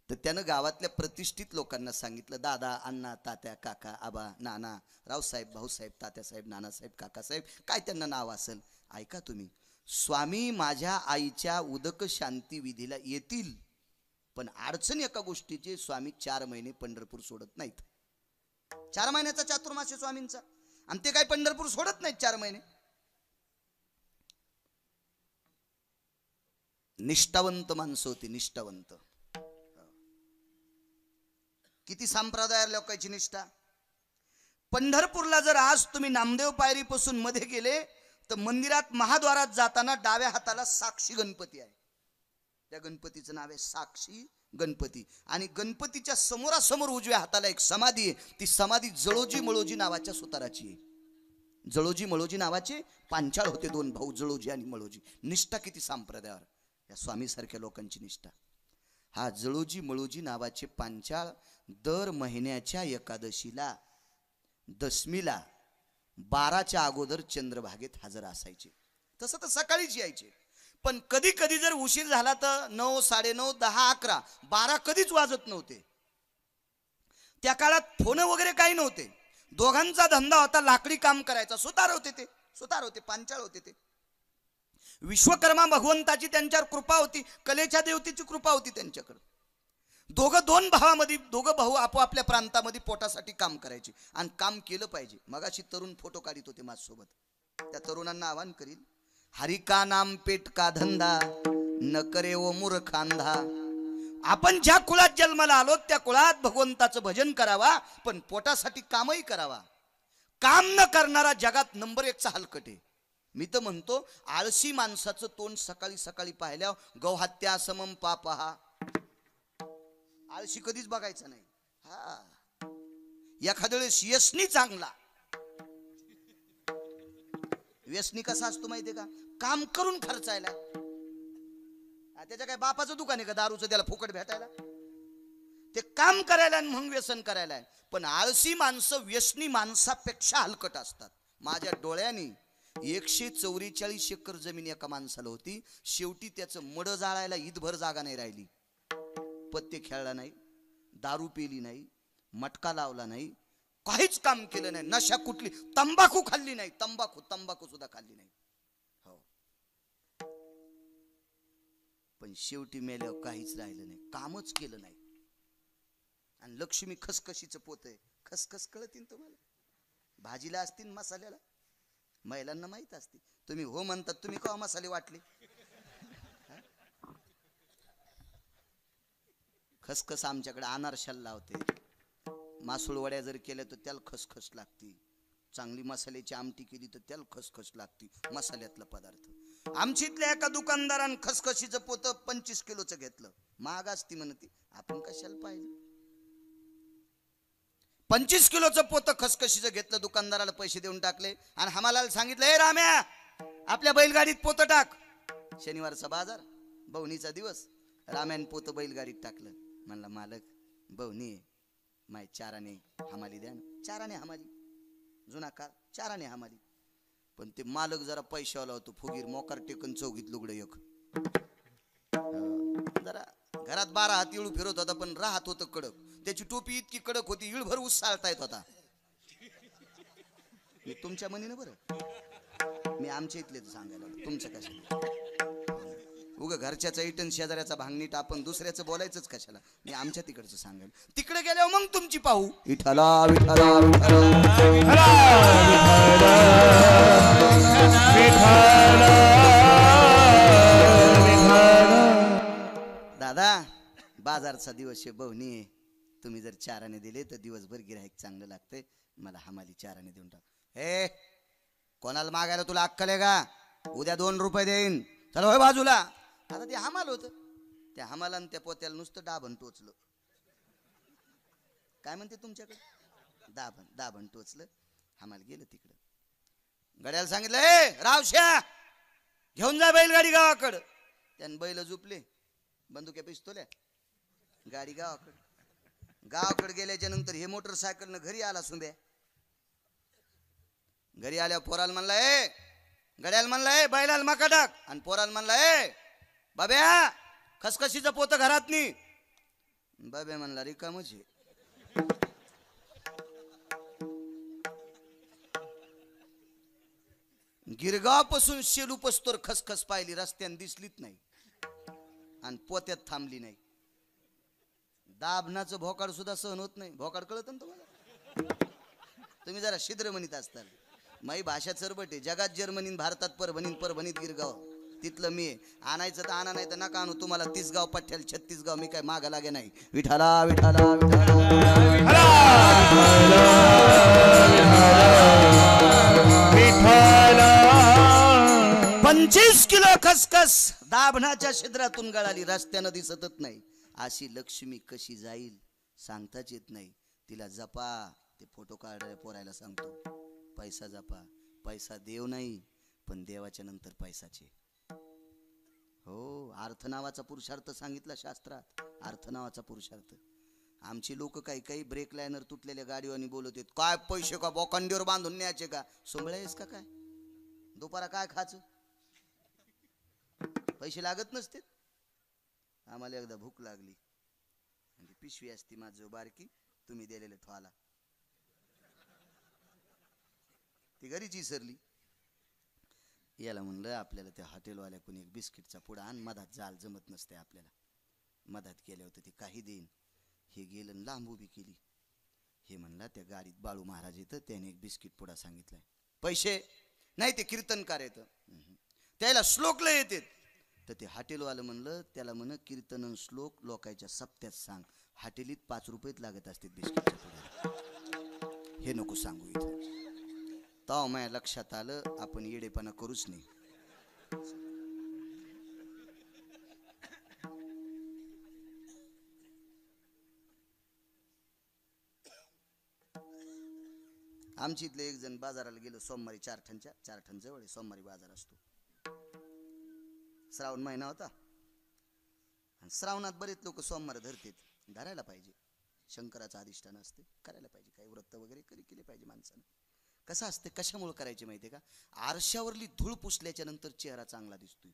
तर त्यानं गावातल्या प्रतिष्ठित लोकांना सांगितलं, दादा, अण्णा, तात्या, काका, आबा, नाना, रावसाहेब, भाऊसाहेब, तात्यासाहेब, नानासाहेब, काकासाहेब, काय त्यांना नाव असेल, ऐका तुम्ही, स्वामी माझ्या आईच्या उदक शांती विधीला येतील, पण अडचण एका गोष्टीची, स्वामी 4 महिने पंढरपूर सोडत नाहीत. 4 महिन्याचा चातुर्मास आहे स्वामींचा, आणि ते काय पंढरपूर सोडत नाहीत 4 महिने. निष्ठावंत माणसं होती, निष्ठावंत. किती संप्रदाय लोकांची निष्ठा. पंढरपूरला जर आज तुम्ही नामदेव पायरीपासून मध्ये गेले तर मंदिरात महाद्वारात जाताना डाव्या हाताला साक्षी गणपती आहे. त्या गणपतीचं नाव आहे साक्षी गणपती. आणि गणपतीच्या समोरासमोर उजव्या हाताला एक समाधी आहे. ती समाधी जळोजी मळोजी नावाच्या सुताराची आहे. जळोजी मळोजी नावाचे पांचाळ होते, 2 भाऊ, जळोजी आणि मळोजी. निष्ठा किती संप्रदायावर, या स्वामीसारख्या लोकांची निष्ठा. हा जळोजी मळोजी नावाचे पांचाळ दर महिन्याच्या एकादशीला, दशमीला 12च्या अगोदर चंद्रभागेत हजर असायचे. तसं तर सकाळीच यायचे, पण कधी कधी जर उशीर झाला तर 9, 9:30, 10, 11, 12 कधीच वाजत नव्हते. त्या काळात फोन वगैरे काही नव्हते. दोघांचा धंदा होता, लाकडी काम करायचा. सुतार होते, पांचाळ होते ते. विश्वकर्मा भगवंताची त्यांच्यावर कृपा होती, कलेच्या देवतेची कृपा होती त्यांच्याकडे. दोघं भाऊ आपोआपल्या प्रांतामध्ये पोटासाठी काम करायचे आणि काम केलं पाहिजे. मगाशी तरुण फोटो काढित होते माझ्यासोबत. त्या तरुणांना आवाहन करील, हरि का नाम पेट का धंदा, न करे ओ मूर्खांधा. आपण ज्या कुळात जन्माला आलो त्या कुळात भगवंताचं भजन करावा, पण पोटासाठी कामही करावा. काम न करणारा जगात नंबर 1चा हलकट आहे. मी तर म्हणतो, आळशी माणसाचं तोंड सकाळी सकाळी पाहिल्यावर गौहत्या समम पापहा. आळशी कधीच बघायचं नाही. एखाद्या वेळेस व्यसनी चांगला. व्यसनी कसा असतो माहितीये का, काम करून खर्चायला. त्याच्या काय बापाचं दुकान आहे का दारूचं त्याला फुकट भेटायला. ते काम करायला आणि मग व्यसन करायला. पण आळशी माणसं व्यसनी माणसापेक्षा हलकट असतात. माझ्या डोळ्याने 144 एकर जमीन एका माणसाला होती. शेवटी त्याचं मड जाळायला ईदभर जागा नाही राहिली. पत्ते खेळला नाही, दारू पिली नाही, मटका लावला नाही, काहीच काम केलं नाही. नशा कुठली, तंबाखू खाल्ली नाही, तंबाखू सुद्धा खाल्ली नाही. हो, पण शेवटी मेल्यावर काहीच राहिलं नाही, कामच केलं नाही. आणि लक्ष्मी खसखशीचं पोत आहे. खसखस कळतीन तुम्हाला? भाजीला असतील मसाल्याला महिलांना माहित असते. तुम्ही हो म्हणतात, तुम्ही का मसाले वाटले? खसखस आमच्याकडे अनारशाला लावते. मासुळ वड्या जर केल्या तर त्याला खसखस लागती. चांगली मसाल्याची आमटी केली तर त्याला खसखस लागती. मसाल्यातला पदार्थ. आमच्या इथल्या एका दुकानदारानं खसखशीचं पोतं 25 किलोचं घेतलं. महाग असती म्हणती, आपण कशाला पाहिजे. 25 किलोचं पोतं खसखशीचं घेतलं. दुकानदाराला पैसे देऊन टाकले आणि हमालाला सांगितलं, ए राम्या, आपल्या बैलगाडीत पोतं टाक. शनिवारचा बाजार, बवणीचा दिवस. राम्यान पोतं बैलगाडीत टाकलं. म्हणला, मालक बवणी आहे, माय चाराने हमाली द्या ना. चाराने हमाली, जुना काळ चाराने हमाली. पण ते मालक जरा पैशावाला होतो. फुगीर मोकार टेकन चौघीत लुगडं एक. जरा घरात 12 हात इळू फिरत होता, पण राहत होतं कडक. त्याची टोपी इतकी कडक होती, इळभर उसाळता येत होता. मी तुमच्या मनीनं बरं, मी आमच्या इथले सांगायला तुमचं कशाला. उग घरच्याचा इटन शेजाऱ्याचा भांगणीट आपण दुसऱ्याचं बोलायचंच कशाला. मी आमच्या तिकडचं सांगेल. तिकडे गेल्यावर मग तुमची पाहू. विठ्ठला विठ्ठला दादा, बाजारचा दिवस आहे, बवणी आहे. तुम्ही जर चाराने दिले तर दिवसभर गिऱ्हाईक चांगलं लागतंय. मला हमाली चाराने देऊन टाक. हे कोणाला मागायला तुला अक्कल आहे का? उद्या 2 रुपये देईन. चला होय बाजूला. आता ते हमाल होतं. त्या हमालानं त्या पोत्याला नुसतं दाबण टोचलं. काय म्हणते तुमच्याकडे? दाबण टोचलं. हमाल गेलं तिकडं. गड्याला सांगितलं, ए रावश्या, घेऊन जा बैलगाडी गावाकडं. त्यानं बैल झुपले, बंदुक्या पिस्तोल्या, गाडी गावाकडे गेल्याच्या नंतर हे मोटरसायकलनं घरी आला. सुंब्या घरी आल्या पोराला म्हणला, ए गड्याला म्हणला, ए बैलाला मका टाक. आणि पोराला म्हणला, ए बाब्या, खसखशीचं पोतं घरात नी. बाब्या म्हणला, रिकामच आहे. गिरगावपासून शेलू पस्तोर खसखस पाहिली, रस्त्याने दिसलीच नाही आणि पोत्यात थांबली नाही. दाबनाचं भोकाड सुद्धा सहन होत नाही. भोकाड कळत ना तुम्हाला? तुम्ही जरा शिद्र म्हणीत असताल. माई भाषा चरबट आहे. जगात जर्मनीन, भारतात परभणीत गिरगाव. तिथलं मी आणायचं तर आणा, नाही तर नका आणू. तुम्हाला 30 गाव पठ्ठ्याला 36 गाव मी काय मागा लागे नाही. विठाला विठाला विठाला 25 किलो खसखस दाभणाच्या छिद्रातून गळाली. रस्त्यानं दिसतच नाही. अशी लक्ष्मी कशी जाईल सांगताच येत नाही. तिला जपा. ते फोटो काढायला पोरायला सांगतो, पैसा जपा. पैसा देव नाही, पण देवाच्या नंतर पैसाचे. हो, अर्थ नावाचा पुरुषार्थ सांगितला शास्त्रात. अर्थ नावाचा पुरुषार्थ. आमची लोक काही ब्रेक लायनर तुटलेल्या गाडीवानी बोलत आहेत. काय पैसे का बोकांडीवर बांधून न्यायचे का? सोंबळेस का काय? दुपारा काय खायचं? पैसे लागत नसते. आम्हाला एकदा भूक लागली, म्हणजे पिशवी असती माझं बारकी, तुम्ही दिलेले थोला, ती घरीच विसरली. याला म्हणलं, आपल्याला त्या हॉटेलवाल्याकडून एक बिस्किटचा पुडा आण. मधात जाल जमत नसते आपल्याला. मधात गेल्या होतं ते काही देईन. हे गेलं लांब उभी केली. हे म्हणला, त्या गाडीत बाळू महाराज येतं, त्याने एक बिस्किट पुडा सांगितलाय. पैसे नाही, ते कीर्तनकार येतं, त्याला श्लोकला येते. तर ते हॉटेलवालं म्हणलं, त्याला म्हण कीर्तन श्लोक लोकांच्या सप्त्यात सांग. हॉटेलीत 5 रुपयेच लागत असते बिस्किटच्या पुड्याला. हे नको सांगू इथं. तेव्हा माझ्या लक्षात आलं, आपण येडेपणा करूच नाही. आमची इथले एक जण बाजाराला गेलो सोमवारी. 4 ठण जवळ सोमवारी बाजार असतो. श्रावण महिना होता आणि श्रावणात बरेच लोक सोमवार धरतात. धरायला पाहिजे. शंकराचं अधिष्ठान असते, करायला पाहिजे. काही व्रत वगैरे केले पाहिजे माणसानं. कसं असते, कशामुळे करायचे माहिती आहे का? आरशावरली धूळ पुसल्याच्या नंतर चेहरा चांगला दिसतोय.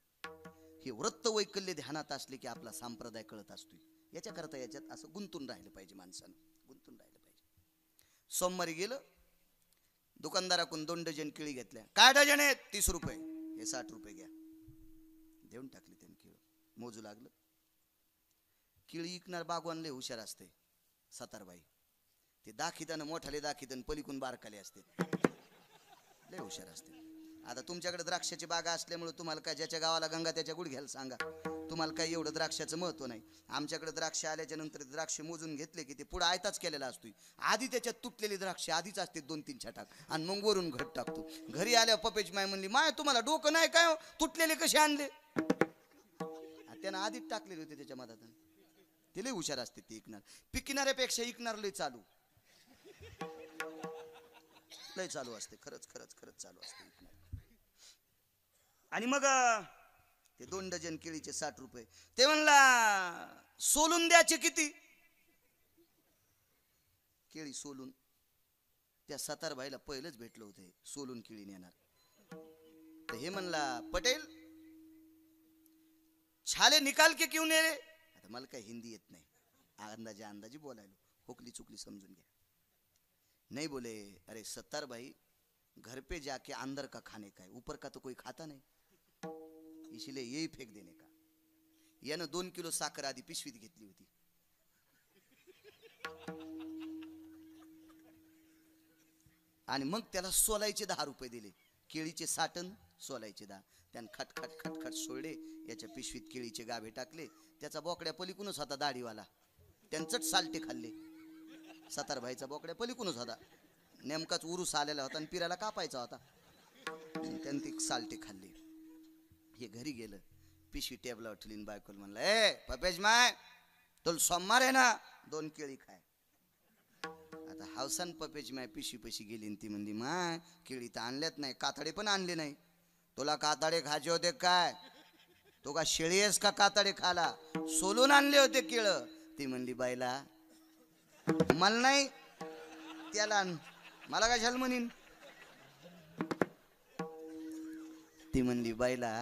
हे व्रत वैकल्य ध्यानात असले की आपला संप्रदाय कळत असतोय. याच्याकरता याच्यात असं गुंतून राहिलं पाहिजे माणसानं, गुंतून राहिलं पाहिजे. सोमवारी गेलं, दुकानदाराकडून 2 डझन केळी घेतल्या. काय डझन आहेत? 30 रुपये. हे 60 रुपये घ्या. देऊन टाकली त्यांनी केळं. मोजू लागलं. केळी विकणार बागवान लय हुशार असते. सतारबाई. ते दाखितानं मोठाले दाखितन पलीकून बारकाले असते, लय हुशार असते. आता तुमच्याकडे द्राक्षाची बागा असल्यामुळे तुम्हाला काय, ज्याच्या गावाला गंगा त्याच्या गुडघ्याला सांगा, तुम्हाला काय एवढं द्राक्षाचं महत्व नाही. आमच्याकडे द्राक्ष आल्याच्या नंतर द्राक्ष मोजून घेतले की ते पुढे आयताच केलेला असतोय. आधी त्याच्यात तुटलेली द्राक्ष आधीच असते 2-3 छटाक, आणि मग वरून घट टाकतो. घरी आल्यावर पपेच माय म्हणली, माय तुम्हाला डोकं नाही काय, तुटलेले कसे आणले. त्यानं आधीच टाकलेले होते त्याच्या मधात. ते लय हुशार असते ते इकणार, पिकणाऱ्यापेक्षा इकणार लय चालू, लय चालू असते. खरंच खरंच खरंच चालू असते इकणार. आणि मग ते 2 डझन केळीचे 60 रुपये. ते म्हणला सोलून द्यायचे किती. केळी सोलून त्या सतारबाईला पहिलंच भेटलं होतं सोलून केळी नेणार. तर हे म्हणला, पटेल छाले निकाल के क्यों ने रे. आता मला काय हिंदी येत नाही, अंदाजी बोलायलो, हुकली चुकली समजून घ्या. नहीं बोले, अरे सत्तार भाई घर पे जाके अंदर का खाने का है, ऊपर का तो कोई खाता नहीं, इसलिए यही फेक देने का. यानं 2 किलो साखर आधी पिशवीत घेतली होती. आणि मग त्याला सोलायचे 10 रुपये दिले. केळीचे 60 सोलायचे 10. त्यानं खट खट खट खट सोडले. याच्या पिशवीत केळीचे गाभे टाकले. त्याचा बोकड्या पलीकूनच होता दाढीवाला, त्यांचंच सालटे खाल्ले. सतारभाईचा बोकड्या पलीकूनच होता, नेमकाच उरूस आलेला होता आणि पिराला कापायचा होता. त्यांनी ती सालटे खाल्ले. हे घरी गेलं, पिशवी टेबलावर ठेवली, बायकोला म्हणलं, ए पपेश माय तुला सोमवार आहे ना, 2 केळी खाय. आता हावसान पपेश माय पिशवी पैशी गेली. ती म्हणली, माय केळी तर आणल्यात नाही, कातडे पण आणले नाही. तुला कातडे खायचे होते काय, तो का शेळी आहेस का कातडे खाला, सोलून आणले होते केळ. ती म्हणली, बाईला मला नाही, त्याला मला काय झालं म्हणीन. ती म्हणली, बाईला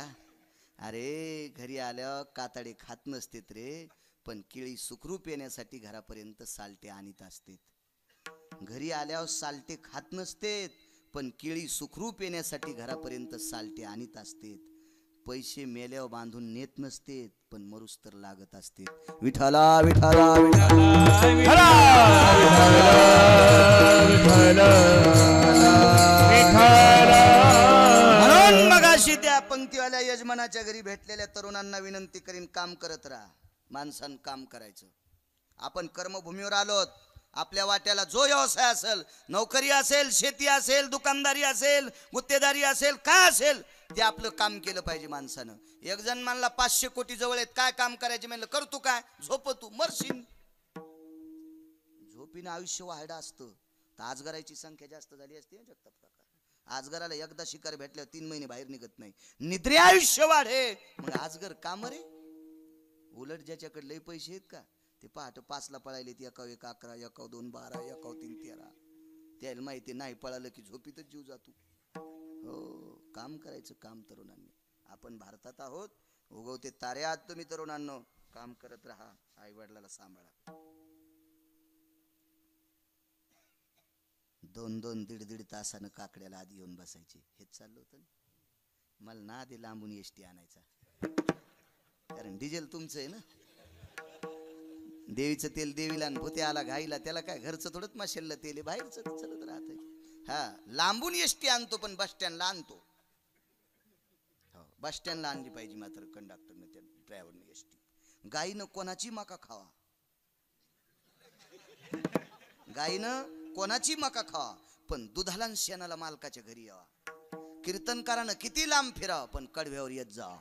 अरे घरी आल्यावर कातडे खात नसतेत रे, पण केळी सुखरूप येण्यासाठी घरापर्यंत सालटे आणीत असतेत. घरी आल्यावर सालटे खात नसतेत, पण केळी सुखरूप येण्यासाठी घरापर्यंत सालटे आणीत असतेत. पैसे मेल्यावर बांधून नेत नसतेत, पण मरूस तर लागत असते. विठाला विठाला विठाला म्हणून मगाशी त्या पंक्तीवाल्या यजमानाच्या घरी भेटलेल्या तरुणांना विनंती करीन, काम करत राहा. माणसानं काम करायचं. आपण कर्मभूमीवर आलोत. आपल्या वाट्याला जो व्यवसाय असेल, नोकरी असेल, शेती असेल, दुकानदारी असेल, गुत्तेदारी असेल, काय असेल, ते आपलं काम केलं पाहिजे माणसानं. एक जण म्हणला 500 कोटी जवळ आहेत, काय काम करायचे. म्हणलं करतो काय, झोप तू मरशील. झोपीनं आयुष्य वाढलं असतं तर आजगराची संख्या जास्त झाली असती ना जगताप काका. आजगराला एकदा शिकार भेटल्यावर 3 महिने बाहेर निघत नाही. निद्रे आयुष्य वाढे, मग आजगर काम रे. उलट ज्याच्याकडे लय पैसे आहेत का, ते पहाटे 5ला पळायले, ती 1 11 1 2 12 1 3 13. त्याला माहिती नाही पळालं की झोपीतच जीव जातो. हो, काम करायचं काम तरुणांनी. आपण भारतात आहोत, उगवते तारे आहात तुम्ही तरुणांनो. काम करत राहा, आई वडिलाला सांभाळा. 2-2 दीड तासानं काकड्याला आधी येऊन बसायचे. हेच चाललं होतं ना. मला ना आधी लांबून एसटी आणायचा, कारण डिझेल तुमचं आहे ना. देवीचं तेल देवीला आणि भूते आला घाईला, त्याला काय घरचं थोडंच माशेललं तेल आहे, बाहेरचं चलत राहतंय. हा, लांबून एसटी आणतो, पण बस स्टँडला आणतो. हो, बस स्टँडला आणली पाहिजे मात्र कंडक्टरनं, त्या ड्रायव्हरने एसटी. गाईनं कोणाची मका खावा, गाईनं कोणाची मका खावा, पण दुधाला आणि शेणाला मालकाच्या घरी यावा. कीर्तनकारानं किती लांब फिरावं, पण कडव्यावर येत जावा.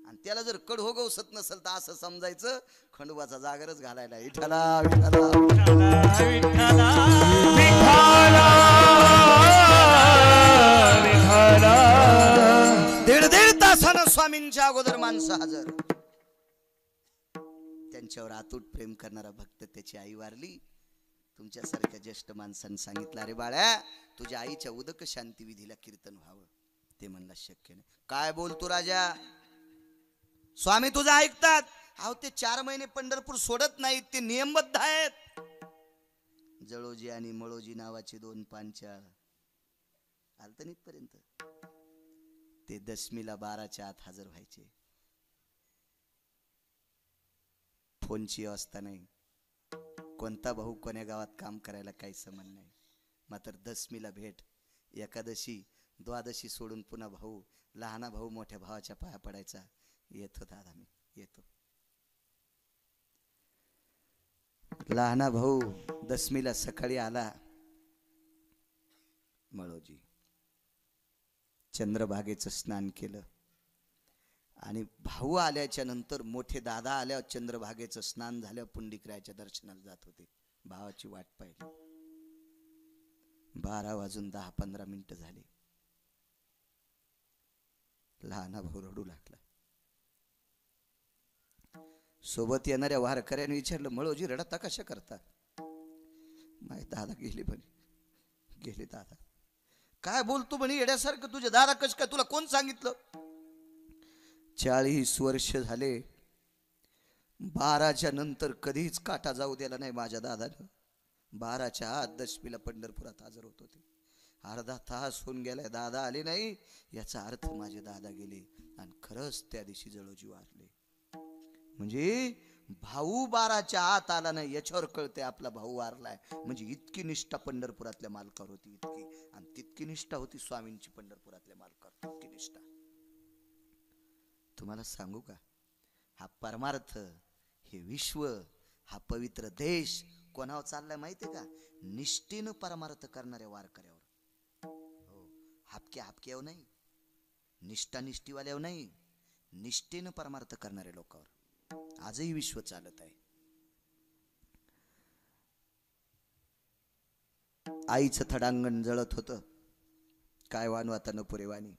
आणि त्याला जर कड हो गवसत नसेल तर असं समजायचं खंडोबाचा जागरच घालायला. विठाला विठाला विठाला विठाला. 1.5 तासानं स्वामींच्या अगोदर माणसं हजर. त्यांच्यावर अतूट प्रेम करणारा भक्त, त्याची आई वारली. तुमच्यासारख्या ज्येष्ठ माणसांनी सांगितलं, अरे बाळा तुझ्या आईच्या उदक शांती विधीला कीर्तन व्हावं. ते म्हणला शक्य नाही. काय बोलतो राजा, स्वामी तुझं ऐकतात. अहो ते 4 महिने पंढरपूर सोडत नाहीत, ते नियमबद्ध आहेत. जळोजी आणि मळोजी नावाचे 2 पांचाळ आलतं इथपर्यंत. ते दशमीला 12च्या आत हजर व्हायचे. फोनची व्यवस्था नाही, कोणता भाऊ कोण्या गावात काम करायला काही संबंध नाही, मात्र दशमीला भेट, एकादशी द्वादशी सोडून पुन्हा भाऊ, लहाना भाऊ मोठ्या भावाच्या पाया पडायचा. येतो दादा, मी येतो. लहाना भाऊ दशमीला सकाळी आला. मळोजी चंद्रभागेचं स्नान केलं आणि भाऊ आल्याच्या नंतर मोठे दादा आल्यावर चंद्रभागेचं स्नान झाल्यावर पुंडलिकरायाच्या दर्शनाला जात होते. भावाची वाट पाहिली. 12:10-15 झाले. लहाना भाऊ रडू लागला. सोबत येणाऱ्या वारकऱ्याने विचारलं, मळोजी रडता कशा करता? माय दादा गेले म्हणे. गेले दादा. काय बोलतो म्हणे येड्यासारखं? तुझे दादा कश काय? तुला कोण सांगितलं? 40 वर्ष झाले, 12च्या नंतर कधीच काटा जाऊ दिला नाही माझ्या दादानं. 12च्या आत दशमीला पंढरपुरात हजर होत होते. अर्धा तास होऊन गेलाय, दादा आले नाही. याचा अर्थ माझे दादा गेले आणि खरंच त्या दिवशी जळोजी वारले. म्हणजे भाऊ 12च्या आत आला नाही याच्यावर कळते आपला भाऊ वारलाय. म्हणजे इतकी निष्ठा पंढरपुरातल्या मालकावर होती, इतकी. आणि तितकी निष्ठा होती स्वामींची पंढरपुरातल्या मालकावर, तितकी निष्ठा. तुम्हाला सांगू का, हा परमार्थ, हे विश्व, हा पवित्र देश कोणावर चाललाय माहितीये का? निष्ठेनं परमार्थ करणाऱ्या वारकऱ्यावर. हो, हापक्यावर नाही, निष्ठीवाल्यावर नाही, निष्ठेनं परमार्थ करणाऱ्या लोकांवर आजही विश्व चालत आहे. आईचं थडांगण जळत होतं. काय वाण वाता न पुरेवाणी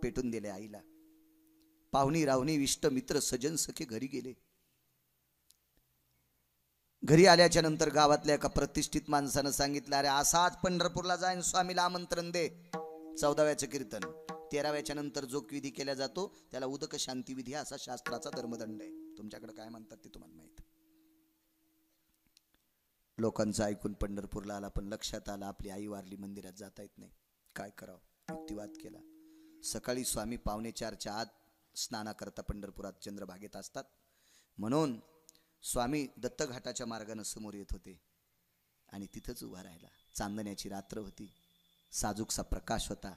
पेटून दिले आईला. पाहुणी रावणी इष्ट मित्र सजन सखे घरी गेले. घरी आल्याच्या नंतर गावातल्या एका प्रतिष्ठित माणसानं सांगितलं, अरे असाच पंढरपूरला जाईन, स्वामीला आमंत्रण दे. 14व्याचं कीर्तन. 13व्याच्या नंतर जो विधी केला जातो त्याला उदक शांती विधी असा शास्त्राचा धर्मदंड आहे. तुमच्याकडे काय म्हणतात ते तुम्हाला माहित. लोकांचं ऐकून पंढरपूरला आला, पण लक्षात आला आपली आई वारली, मंदिरात जाता येत नाही. काय करावं? युक्तिवाद केला. सकाळी स्वामी 3:45च्या आत स्नानाकरता पंढरपुरात चंद्रभागेत असतात. म्हणून स्वामी दत्तघाटाच्या मार्गाने समोर येत होते आणि तिथंच उभा राहिला. चांदण्याची रात्र होती, साजूकसा प्रकाश होता.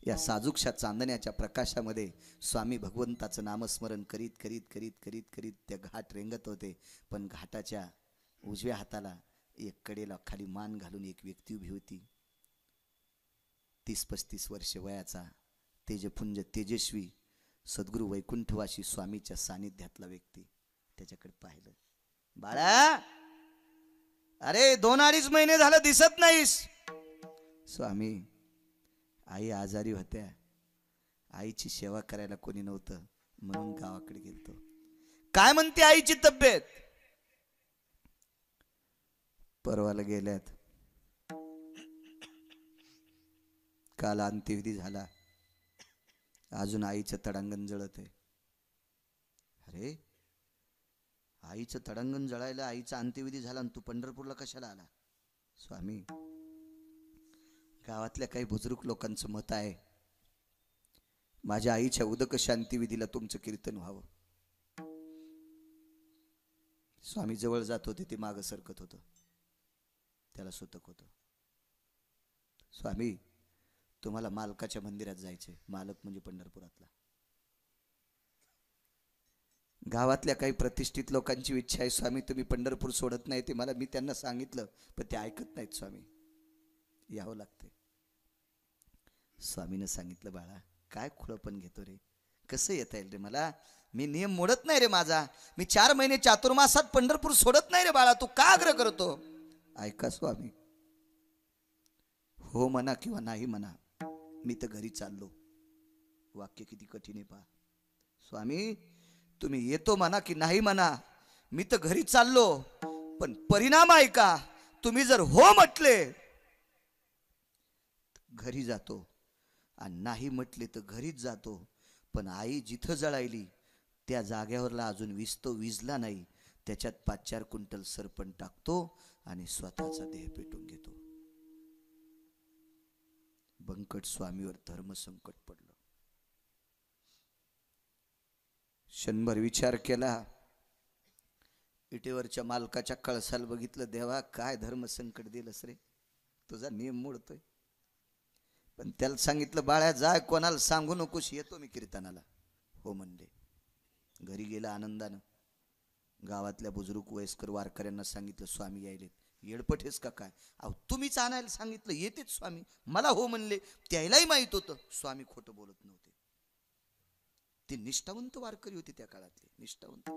या साजूकशा चांदण्याच्या प्रकाशामध्ये स्वामी भगवंताचं नामस्मरण करीत करीत करीत करीत करीत त्या घाट रेंगत होते. पण घाटाच्या उजव्या हाताला एक कडेला खाली मान घालून एक व्यक्ती उभी होती. 30-35 वर्ष वयाचा, तेजपुंज तेजस्वी, सद्गुरू वैकुंठवासी स्वामीच्या सानिध्यातला व्यक्ती. त्याच्याकडे पाहिलं. बाळा, अरे 2-2.5 महिने झालं दिसत नाहीस. स्वामी, आई आजारी होत्या, आईची सेवा करायला कोणी नव्हतं म्हणून गावाकडे गेलतो. काय म्हणते आईची तब्येत? परवाला गेल्यात. काल अंत्यविधी झाला, अजून आईचं तडांगण जळत आहे. अरे, आईचं तडांगण जळायला आईचा अंत्यविधी झाला आणि तू पंढरपूरला कशाला आला? स्वामी, गावातल्या काही बुजुर्ग लोकांचं मत आहे माझ्या आईच्या उदक शांती विधीला तुमचं कीर्तन व्हावं. स्वामी जवळ जात होते, ते मागं सरकत होतं. त्याला सुतक होतं. स्वामी, तुम्हाला मालकाच्या मंदिरात जायचंय. मालक म्हणजे पंढरपुरातला. गावातल्या काही प्रतिष्ठित लोकांची इच्छा आहे स्वामी, तुम्ही पंढरपूर सोडत नाही. ते मी त्यांना सांगितलं, पण ते ऐकत नाहीत. स्वामी, यावं लागते. स्वामीनं सांगितलं, बाळा काय खुळपण घेतो रे, कसं येता येईल रे मला? मी नियम मोडत नाही रे माझा. मी 4 महिने चातुर्मासात पंढरपूर सोडत नाही रे बाळा. तू का आग्रह करतो? ऐका स्वामी, हो म्हणा किंवा नाही म्हणा, मी तर घरी चाललो. वाक्य किती कठीण आहे पहा. स्वामी, तुम्ही येतो म्हणा की नाही म्हणा, मी तर घरी चाललो, पण परिणाम आहे का? तुम्ही जर हो म्हटले घरी जातो आणि नाही म्हटले तर घरीच जातो. पण आई जिथं जळायली त्या जाग्यावरला अजून विजला नाही, त्याच्यात 5-4 क्विंटल सरपण टाकतो आणि स्वतःचा देह पेटून घेतो. बंकट स्वामीवर धर्मसंकट पडलं. क्षणभर विचार केला. विटेवरच्या मालकाच्या कळसाला बघितलं, देवा काय धर्म संकट दिलंस रे, तुझा नियम मोडतोय. पण त्याला सांगितलं, बाळ्या जाय, कोणाला सांगू नकोस, येतो मी कीर्तनाला. हो म्हणले. घरी गेला आनंदानं. गावातल्या बुजुर्ग वयस्कर वारकऱ्यांना सांगितलं, स्वामी यायलेत. येडपटेस का काय? अहो तुम्हीच आणायला सांगितलं, येतेच स्वामी. मला हो म्हणले. त्यालाही माहित होतं स्वामी खोटं बोलत नव्हते. ते निष्ठावंत वारकरी होते त्या काळातले, निष्ठावंत.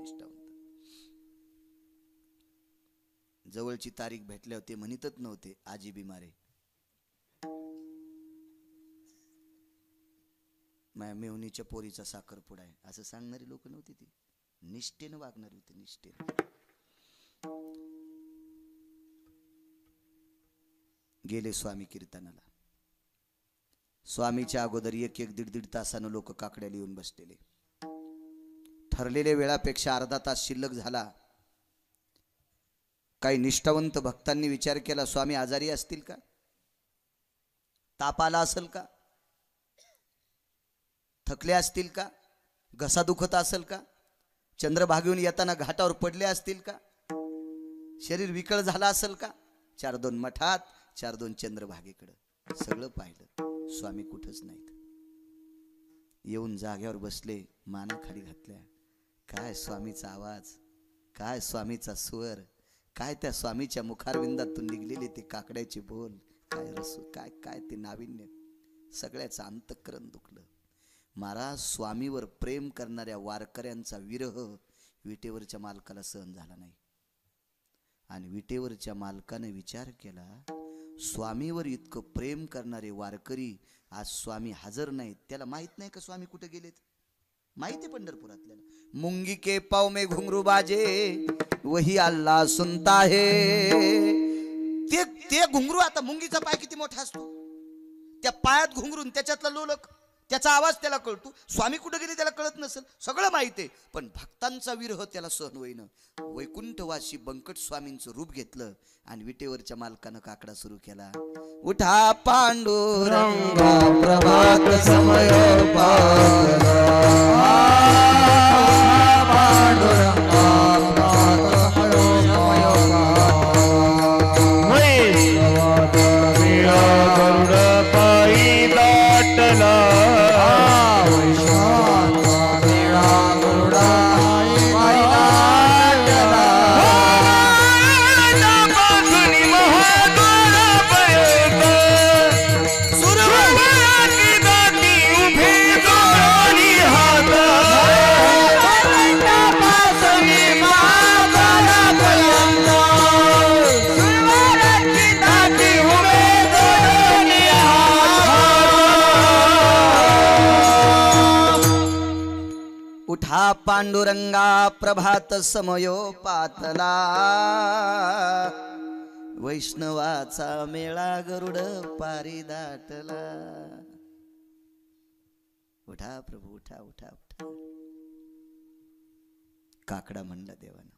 जवळची तारीख भेटल्यावर ते म्हणतच नव्हते आजी बिमारे. माझ्या मेवणीच्या पोरीचा साखरपुडा आहे असं सांगणारी लोक नव्हती. ती निष्ठेनं वागणारी होती, निष्ठेनं. गेले स्वामी कीर्तनाला. स्वामीच्या अगोदर एक दीड तासानं लोक काकड्याला येऊन बसलेले. ठरलेल्या वेळापेक्षा अर्धा तास शिल्लक झाला. काही निष्ठावंत भक्तांनी विचार केला, स्वामी आजारी असतील का, ताप आला असेल का, थकले असतील का, घसा दुखत असेल का, चंद्रभागेहून येताना घाटावर पडले असतील का, शरीर विकळ झालं असेल का. 4-2 मठात, 4-2 चंद्रभागेकडं. सगळं पाहिलं, स्वामी कुठंच नाहीत. येऊन जाग्यावर बसले, माना खाली घातल्या. काय स्वामीचा आवाज, काय स्वामीचा स्वर, काय त्या स्वामीच्या मुखारविंदातून निघलेले ते काकड्याचे बोल, काय रस, काय काय ते नाविन्य. सगळ्याचं अंतःकरण दुखलं. महाराज, स्वामीवर प्रेम करणाऱ्या वारकऱ्यांचा विरह विटेवरच्या मालकाला सहन झाला नाही. आणि विटेवरच्या मालकाने विचार केला, स्वामीवर इतकं प्रेम करणारे वारकरी आज स्वामी हजर नाहीत. त्याला माहित नाही का स्वामी कुठे गेलेत? माहिती पंढरपुरातल्याला. मुंगी के पाव में घुंगरू बाजे वही अल्लाह सुनता है. ते घुंगरू, आता मुंगीचा पाय किती मोठा असतो, त्या पायात घुंगरून त्याच्यातला लोलक, त्याचा आवाज त्याला कळतो. स्वामी कुठे गेले त्याला कळत नसेल, सगळं माहिती आहे, पण भक्तांचा विरह त्याला सहन होईना. वैकुंठवासी बंकट स्वामींचं रूप घेतलं आणि विटेवरच्या मालकानं काकडा सुरू केला. उठा पांडुरंगा प्रभात समय पांडुरंगा प्रभात समयो पातला. वैष्णवाचा मेळा गरुड पारी दाटला. उठा प्रभू, उठा उठा उठा. काकडा म्हणला देवानं.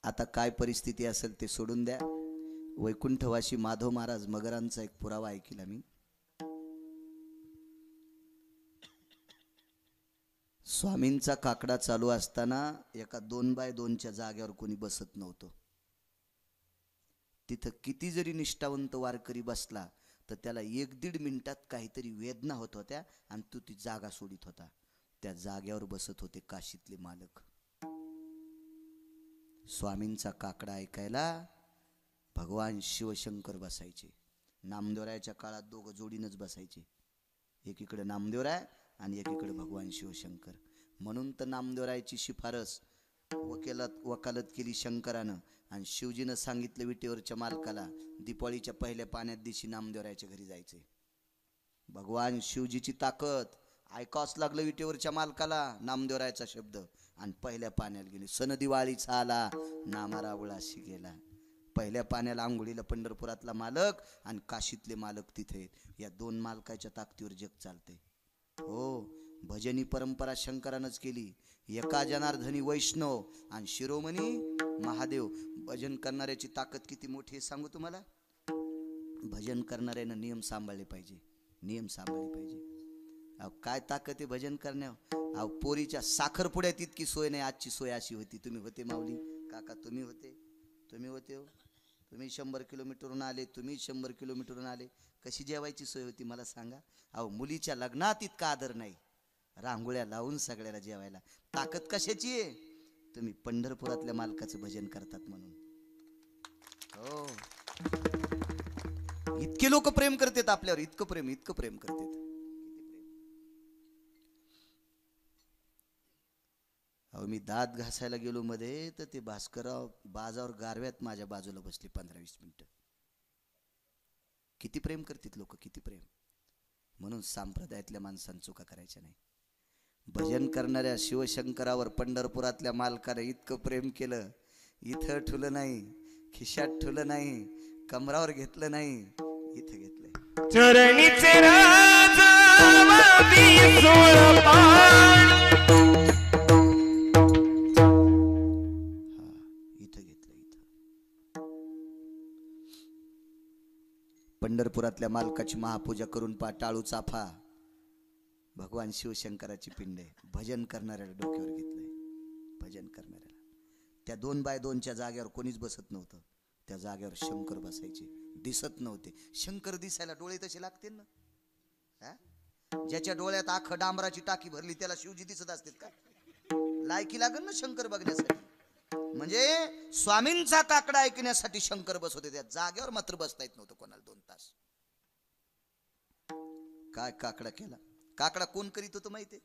आता काय परिस्थिती असेल ते सोडून द्या. वैकुंठवासी माधव महाराज मगरांचा एक पुरावा ऐकिला मी. स्वामींचा काकडा चालू असताना एका 2x2च्या जागेवर कोणी बसत नव्हतं. तिथं किती जरी निष्ठावंत वारकरी बसला तर त्याला 1-1.5 मिनिटात काहीतरी वेदना होत होत्या आणि तो ती जागा सोडित होता. त्या जागेवर बसत होते काशीतले मालक. स्वामींचा काकडा ऐकायला भगवान शिवशंकर बसायचे. नामदेवरायाच्या काळात दोघं जोडीनच बसायचे. एकीकडे नामदेवराय आणि एकीकडे भगवान शिवशंकर. म्हणून तर नामदेवरायाची शिफारस वकालत केली शंकरानं आणि शिवजीनं सांगितलं विटेवरच्या मालकाला दिपाळीच्या पहिल्या पाण्यात दिवशी नामदेवरायाच्या घरी जायचे. भगवान शिवजीची ताकद ऐकावंच लागलं विटेवरच्या मालकाला नामदेवरायाचा शब्द आणि पहिल्या पाण्याला गेले. सन दिवाळीचा आला नामारा उळाशी गेला. पहिल्या पाण्याला आंघोळीला पंढरपुरातला मालक आणि काशीतले मालक तिथे. या 2 मालकाच्या ताकदीवर जग चालते. हो, भजनी परंपरा शंकरानंच केली. एका जनार्दनी वैष्णव आणि शिरोमणी महादेव. भजन करणाऱ्याची ताकद किती मोठी आहे सांगू तुम्हाला. भजन करणाऱ्यानं नियम सांभाळले पाहिजे, नियम सांभाळले पाहिजे. अहो काय ताकद आहे भजन करण्यावर. अहो पोरीच्या साखरपुड्यात इतकी सोय नाही, आजची सोय अशी होती. तुम्ही होते माऊली काका, तुम्ही होते हो. तुम्ही 100 किलोमीटरहून आले, तुम्ही 100 किलोमीटरहून आले. कशी जेवायची सोय होती मला सांगा. अहो मुलीच्या लग्नात इतका आदर नाही, रांगोळ्या लावून सगळ्याला जेवायला. ताकद कशाची आहे? तुम्ही पंढरपुरातल्या मालकाचं भजन करतात म्हणून. हो इतके लोक प्रेम करतात आपल्यावर, इतकं प्रेम करतात. अहो मी दात घासायला गेलो मध्ये, तर ते भास्करराव बाजावर गारव्यात माझ्या बाजूला बसले 15-20 मिनिटं. किती प्रेम करतात लोक, किती प्रेम. म्हणून संप्रदायातल्या माणसांनी चुका करायच्या नाही. भजन करणाऱ्या शिवशंकरावर पंढरपुरातल्या मालकाने इतकं प्रेम केलं. इथं ठुलं नाही, खिशात ठुलं नाही, कमरावर घेतलं नाही, इथं घेतलंय. चरणीचे राजा वादी सोळपान, इथं घेतलं. पंढरपुरातल्या मालकाची महापूजा करून टाळू चाफा भगवान शिवशंकराची पिंड आहे. भजन करणाऱ्याला डोक्यावर घेतलंय. भजन करणाऱ्याला त्या 2x2च्या जागेवर कोणीच बसत नव्हतं. त्या जागेवर शंकर बसायचे, दिसत नव्हते. शंकर दिसायला डोळे तसे लागतील ना. ज्याच्या डोळ्यात आख डांबराची टाकी भरली त्याला शिवजी दिसत असतात का? लायकी लागेल ना शंकर बघण्यासाठी. म्हणजे स्वामींचा काकडा ऐकण्यासाठी शंकर बसवते. त्या जागेवर मात्र बसता येत नव्हतं कोणाला 2 तास. काय काकडा केला. काकडा कोण करीत होतं माहितीये?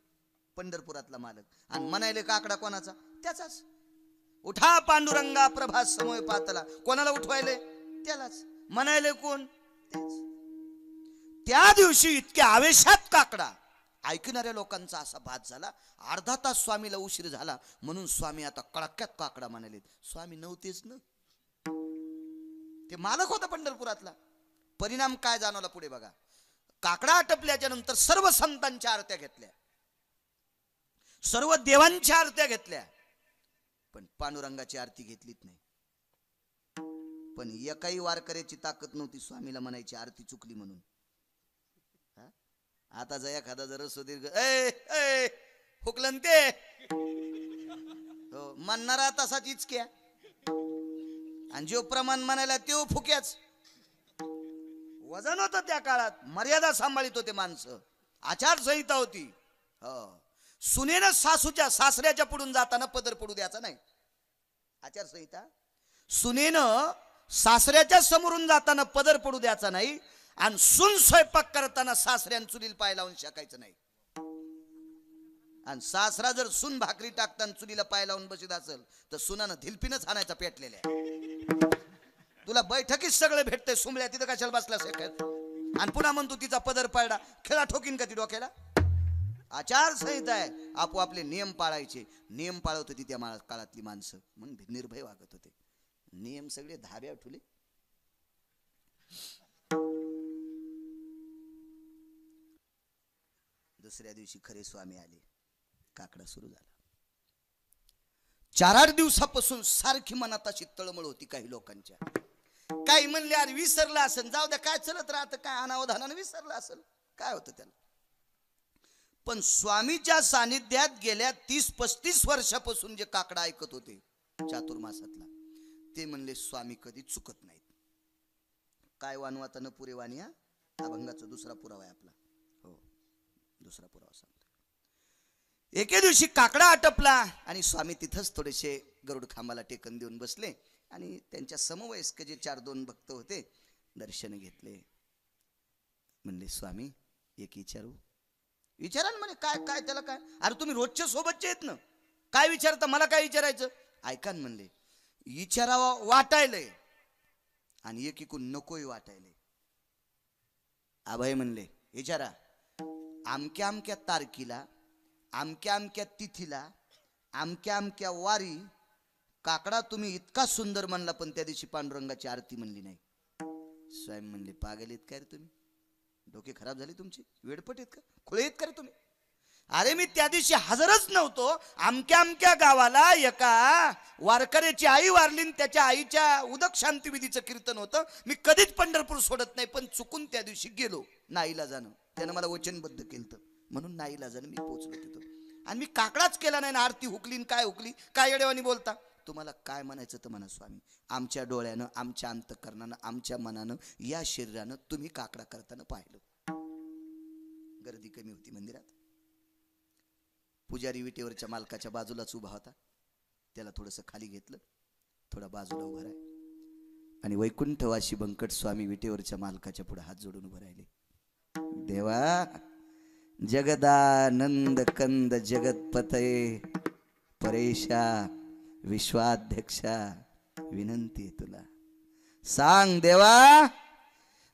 पंढरपुरातला मालक. आणि म्हणायले काकडा कोणाचा? त्याचाच. उठा पांडुरंगा प्रभास समोय पातला. कोणाला उठवायले? त्यालाच. म्हणायले कोण? तेच. त्या दिवशी इतक्या आवेशात काकडा ऐकणाऱ्या लोकांचा असा भात झाला. अर्धा तास स्वामीला उशीर झाला म्हणून स्वामी आता कडाक्यात काकडा म्हणाले. स्वामी नव्हतेच ना, ते मालक होता पंढरपुरातला. परिणाम काय जाणवला पुढे बघा. काकडा आटपल्याच्या नंतर सर्व संतांच्या आरत्या घेतल्या, सर्व देवांच्या आरत्या घेतल्या, पण पांडुरंगाची आरती घेतलीच नाही. पण एकाही वारकऱ्याची ताकद नव्हती स्वामीला म्हणायची आरती चुकली म्हणून. आता जर एखादा जर सुदीर्घ हुकलन ते हो म्हणणारा तसाच इचक्या, आणि जो प्रमाण म्हणायला तो फुक्याच. वजन होतं त्या काळात, मर्यादा सांभाळित होते माणसं, आचारसंहिता होती. सुनेनं सासऱ्याच्या पुढून जाताना पदर पडू द्यायचा नाही. आचारसंहिता. सुनेनं सासऱ्याच्या समोरून जाताना पदर पडू द्यायचा नाही. आणि सून स्वयंपाक करताना सासऱ्यान चुलील पाय लावून शाकायचं नाही. आणि सासरा जर सून भाकरी टाकताना चुलीला पाय लावून बसत असेल तर सुनानं धिलपीनच आणायचा पेटलेल्या. तुला बैठकीत सगळे भेटते, सुमल्या तिथं कशाला बसला शेकत. आणि पुन्हा म्हणतो तिचा पदर पाडा, खेळा ठोकीन का ती डोक्याला. आचारसंहिता आहे. आपोआपले नियम पाळायचे. नियम पाळत होती त्या काळातली माणसं म्हणून निर्भय वागत होते. नियम सगळे धाब्यावर ठुले. दुसऱ्या दिवशी खरे स्वामी आले. काकडा सुरू झाला. 4-8 दिवसापासून सारखी मनात अशी तळमळ होती काही लोकांच्या. काही म्हणले अरे विसरला असेल, जाऊ द्या काय चलत राहतं, काय अनावधानानं विसरला असेल, काय होतं त्याला. पण स्वामीच्या सानिध्यात गेल्या 30-35 वर्षापासून जे काकडा ऐकत होते चातुर्मासातला, ते म्हणले स्वामी कधी चुकत नाहीत. काय वानवाता न पुरे वाणी. हा अभंगाचा दुसरा पुरावा आहे आपला. हो दुसरा पुरावा सांगतो. एके दिवशी काकडा आटपला आणि स्वामी तिथंच थोडेसे गरुड खांबाला टेकन देऊन बसले. आणि त्यांच्या समवयस्क जे 4-2 भक्त होते दर्शन घेतले. म्हणले स्वामी एक विचारा ना. म्हणे काय काय त्याला काय, अरे तुम्ही रोजच्या सोबतचे आहेत ना, काय विचारता, मला काय विचारायचं. ऐका ना म्हणले, विचारावं वाटायलंय आणि एकीकून नकोही वाटायलंय. अभय म्हणले विचारा. आमक्या आमक्या तारखीला, आमक्या आमक्या तिथीला, आमक्या आमक्या वारी काकडा तुम्ही इतका सुंदर म्हणला, पण त्या दिवशी पांडुरंगाची आरती म्हणली नाही. स्वामी म्हणले पागल आहेत काय रे तुम्ही, डोके खराब झाले तुमचे, वेडपट आहेत का, खुळे आहेत का रे तुम्ही. अरे मी त्या दिवशी हजरच नव्हतो. आमक्या आमक्या गावाला एका वारकऱ्याची आई वारली, त्याच्या आईच्या उदक शांती विधीचं कीर्तन होतं. मी कधीच पंढरपूर सोडत नाही, पण चुकून त्या दिवशी गेलो नाईला जाणं. त्यानं मला वचनबद्ध केलं. म्हणून नाईलाजानं मी पोचलो तिथं. आणि मी काकडाच केला नाही ना, आरती हुकली न काय हुकली, काय येडेवानी बोलता. तुम्हाला काय म्हणायचं तर म्हणा स्वामी, आमच्या डोळ्यानं, आमच्या अंतःकरणानं, आमच्या मनानं, या शरीरानं तुम्ही काकडा करताना पाहिलं. गर्दी कमी होती मंदिरात. पुजारी विटेवरच्या मालकाच्या बाजूलाच उभा होता. त्याला थोडंसं खाली घेतलं, थोडा बाजूला उभा राहिला आणि वैकुंठवासी बंकट स्वामी विटेवरच्या मालकाच्या पुढे हात जोडून उभे राहिले. देवा, जगदानंद कंद जगतपतये परेशा विश्वाध्यक्षा, विनंती आहे तुला, सांग देवा.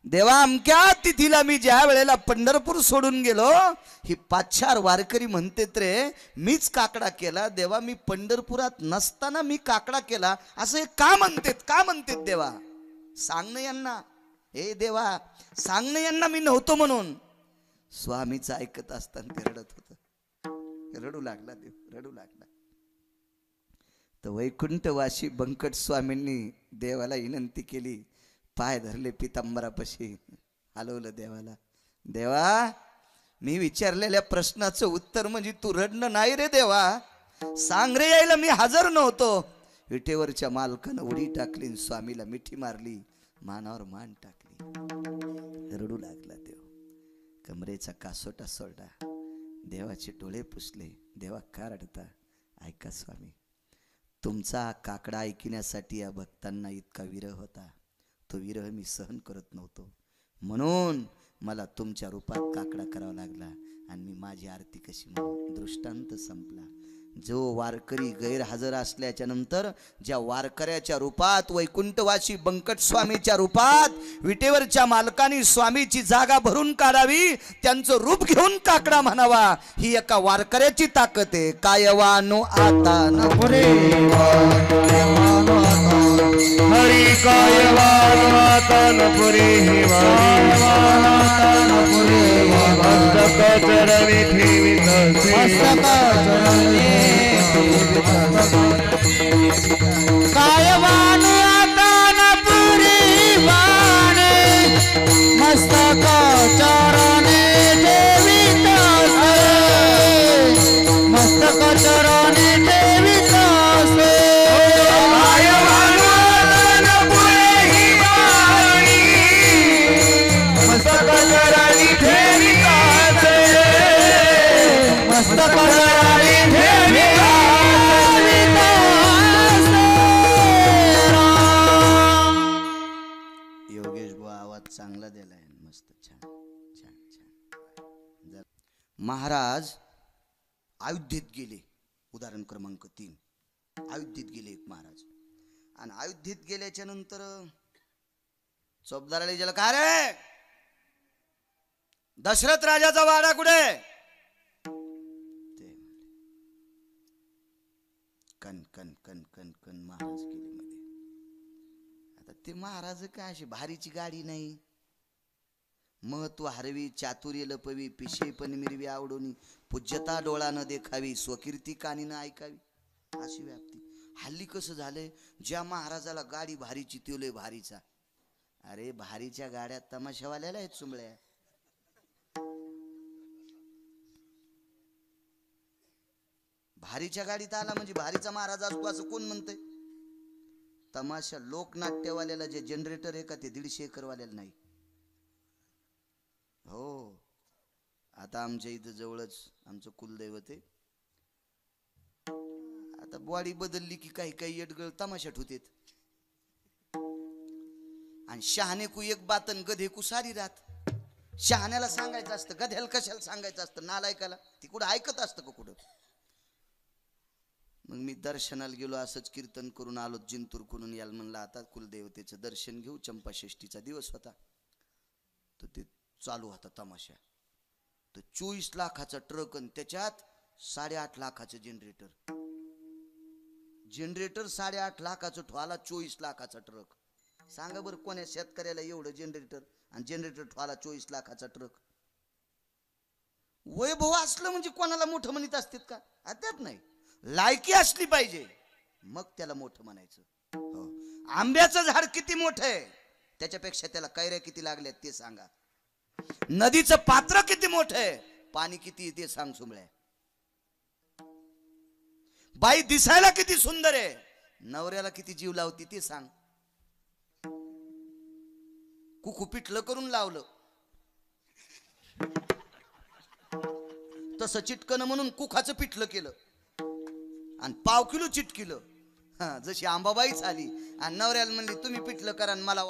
देवा, अमक्या तिथीला मी ज्या वेळेला पंढरपूर सोडून गेलो, ही 5-4 वारकरी म्हणतेत रे मीच काकडा केला. देवा, मी पंढरपुरात नसताना मी काकडा केला असं हे का म्हणतेत, का म्हणतेत देवा? सांग ना यांना. हे देवा, सांग ना यांना मी नव्हतो म्हणून. स्वामीचं ऐकत असताना ते रडत होत. रडू लागला देव, रडू लागला. तर वैकुंठवासी बंकट स्वामींनी देवाला विनंती केली, पाय धरले पितांबरापाशी, हलवलं देवाला. देवा, मी विचारलेल्या प्रश्नाचं उत्तर म्हणजे तू रडणं नाही रे देवा. सांग रे, यायला मी हजर नव्हतो. विटेवरच्या मालकानं उडी टाकली, स्वामीला मिठी मारली, मानावर मान टाकली. रडू लागला देव. कमरेचा कासोटा सोडला, देवाचे डोळे पुसले. देवा, का रडता? ऐका स्वामी, तुमचा काकडा ऐकण्यासाठी या भक्तांना इतका विरह होता. तो विरह मी सहन करत नव्हतो, म्हणून मला तुमच्या रूपात काकडा करावा लागला. आणि मी माझी आरती कशी म्हणू? दृष्टांत संपला. जो वारकरी गैरहजर असल्याच्या नंतर ज्या वारकऱ्याच्या रूपात, वैकुंठवासी बंकट स्वामीच्या रूपात विटेवरच्या मालकाने स्वामीची जागा भरून काढावी, त्यांचं रूप घेऊन काकडा म्हणावा, ही एका वारकऱ्याची ताकद आहे. कायवानो आता न पुरे, हरी कायवान आता न पुरे, मस्तक चरणी ठेवितसे, कायवान आता न पुरी वाणे, मस्तक चरणे ठेवितसे, मस्तक चरणे ठेवितसे. कायवान आता न पुरे वाणी, मस्तक चरणी ठेवितसे, मस्तक चरणे ठेवितसे. योगेश बुवा आवाज चांगला दिलाय, मस्त, छान छान छान. महाराज अयोध्येत गेले. उदाहरण क्रमांक 3. अयोध्येत गेले एक महाराज. आणि अयोध्येत गेल्याच्या नंतर चोपदाराला विचारलं, का रे दशरथ राजाचा वाडा कुठे? ते कन कन कन कन कन महाराज गेले मध्ये. आता ते महाराज काय अशी भारीची गाडी नाही, महत्व हरवी, चातुर्य लपवी, पिशे पण मिरवी आवडोनी, पूज्यता डोळा न देखावी, स्वकीर्ती कानी न ऐकावी, अशी व्याप्ती. हल्ली कसं झालंय, ज्या महाराजाला गाडी भारीची तो लय भारीचा. अरे भारीच्या गाड्या तमाशावाल्याला आहेत सुंबळ्या. भारीच्या गाडीत आला म्हणजे भारीचा महाराज असतो असं कोण म्हणतंय? तमाशा लोकनाट्यवाल्याला जे जनरेटर आहे का ते 150 एकर वाल्याला नाही. हो, आता आमच्या इथं जवळच आमचं कुलदैवत आहे. आता बॉडी बदलली की काही काही येडगळ तमाशात होतेत. आणि शहाणे कु एक बातन गधे कु सारी रात. शहाण्याला सांगायचं असतं, गध्याला कशाला सांगायचं असतं? नालायकाला ती कुठं ऐकत असतं का कुठं? मग मी दर्शनाला गेलो, असंच कीर्तन करून आलो जिंतूर करून. याला म्हणलं आता कुलदेवतेचं दर्शन घेऊ. चंपाषष्ठीचा दिवस होता, तर ते चालू होता तमाशा. तर 24 लाखाचा ट्रक आणि त्याच्यात 8.5 लाखाचं जनरेटर. 8.5 लाखाचं ठोला, 24 लाखाचा ट्रक. सांगा बरं कोण्या शेतकऱ्याला एवढं जनरेटर आणि जनरेटर ठोला 24 लाखाचा ट्रक? वैभव असलं म्हणजे कोणाला मोठं म्हणत असतात का? त्यात नाही, लायकी असली पाहिजे मग त्याला मोठं म्हणायचं. हो, आंब्याचं झाड किती मोठं आहे त्याच्यापेक्षा त्याला कैऱ्या किती लागल्यात ते सांगा. नदीचं पात्र किती मोठं आहे पाणी किती आहे ते सांग सुंबळ्या. बाई दिसायला किती सुंदर आहे, नवऱ्याला किती जीव लावती ते सांग. कुकू पिठलं करून लावलं तसं चिटकन म्हणून कुखाचं पिठलं केलं आणि 1/2 किलो चिटकिलं. हा, जशी आंबाबाईच आली आणि नवऱ्याला म्हणली तुम्ही पिठलं करा आणि मला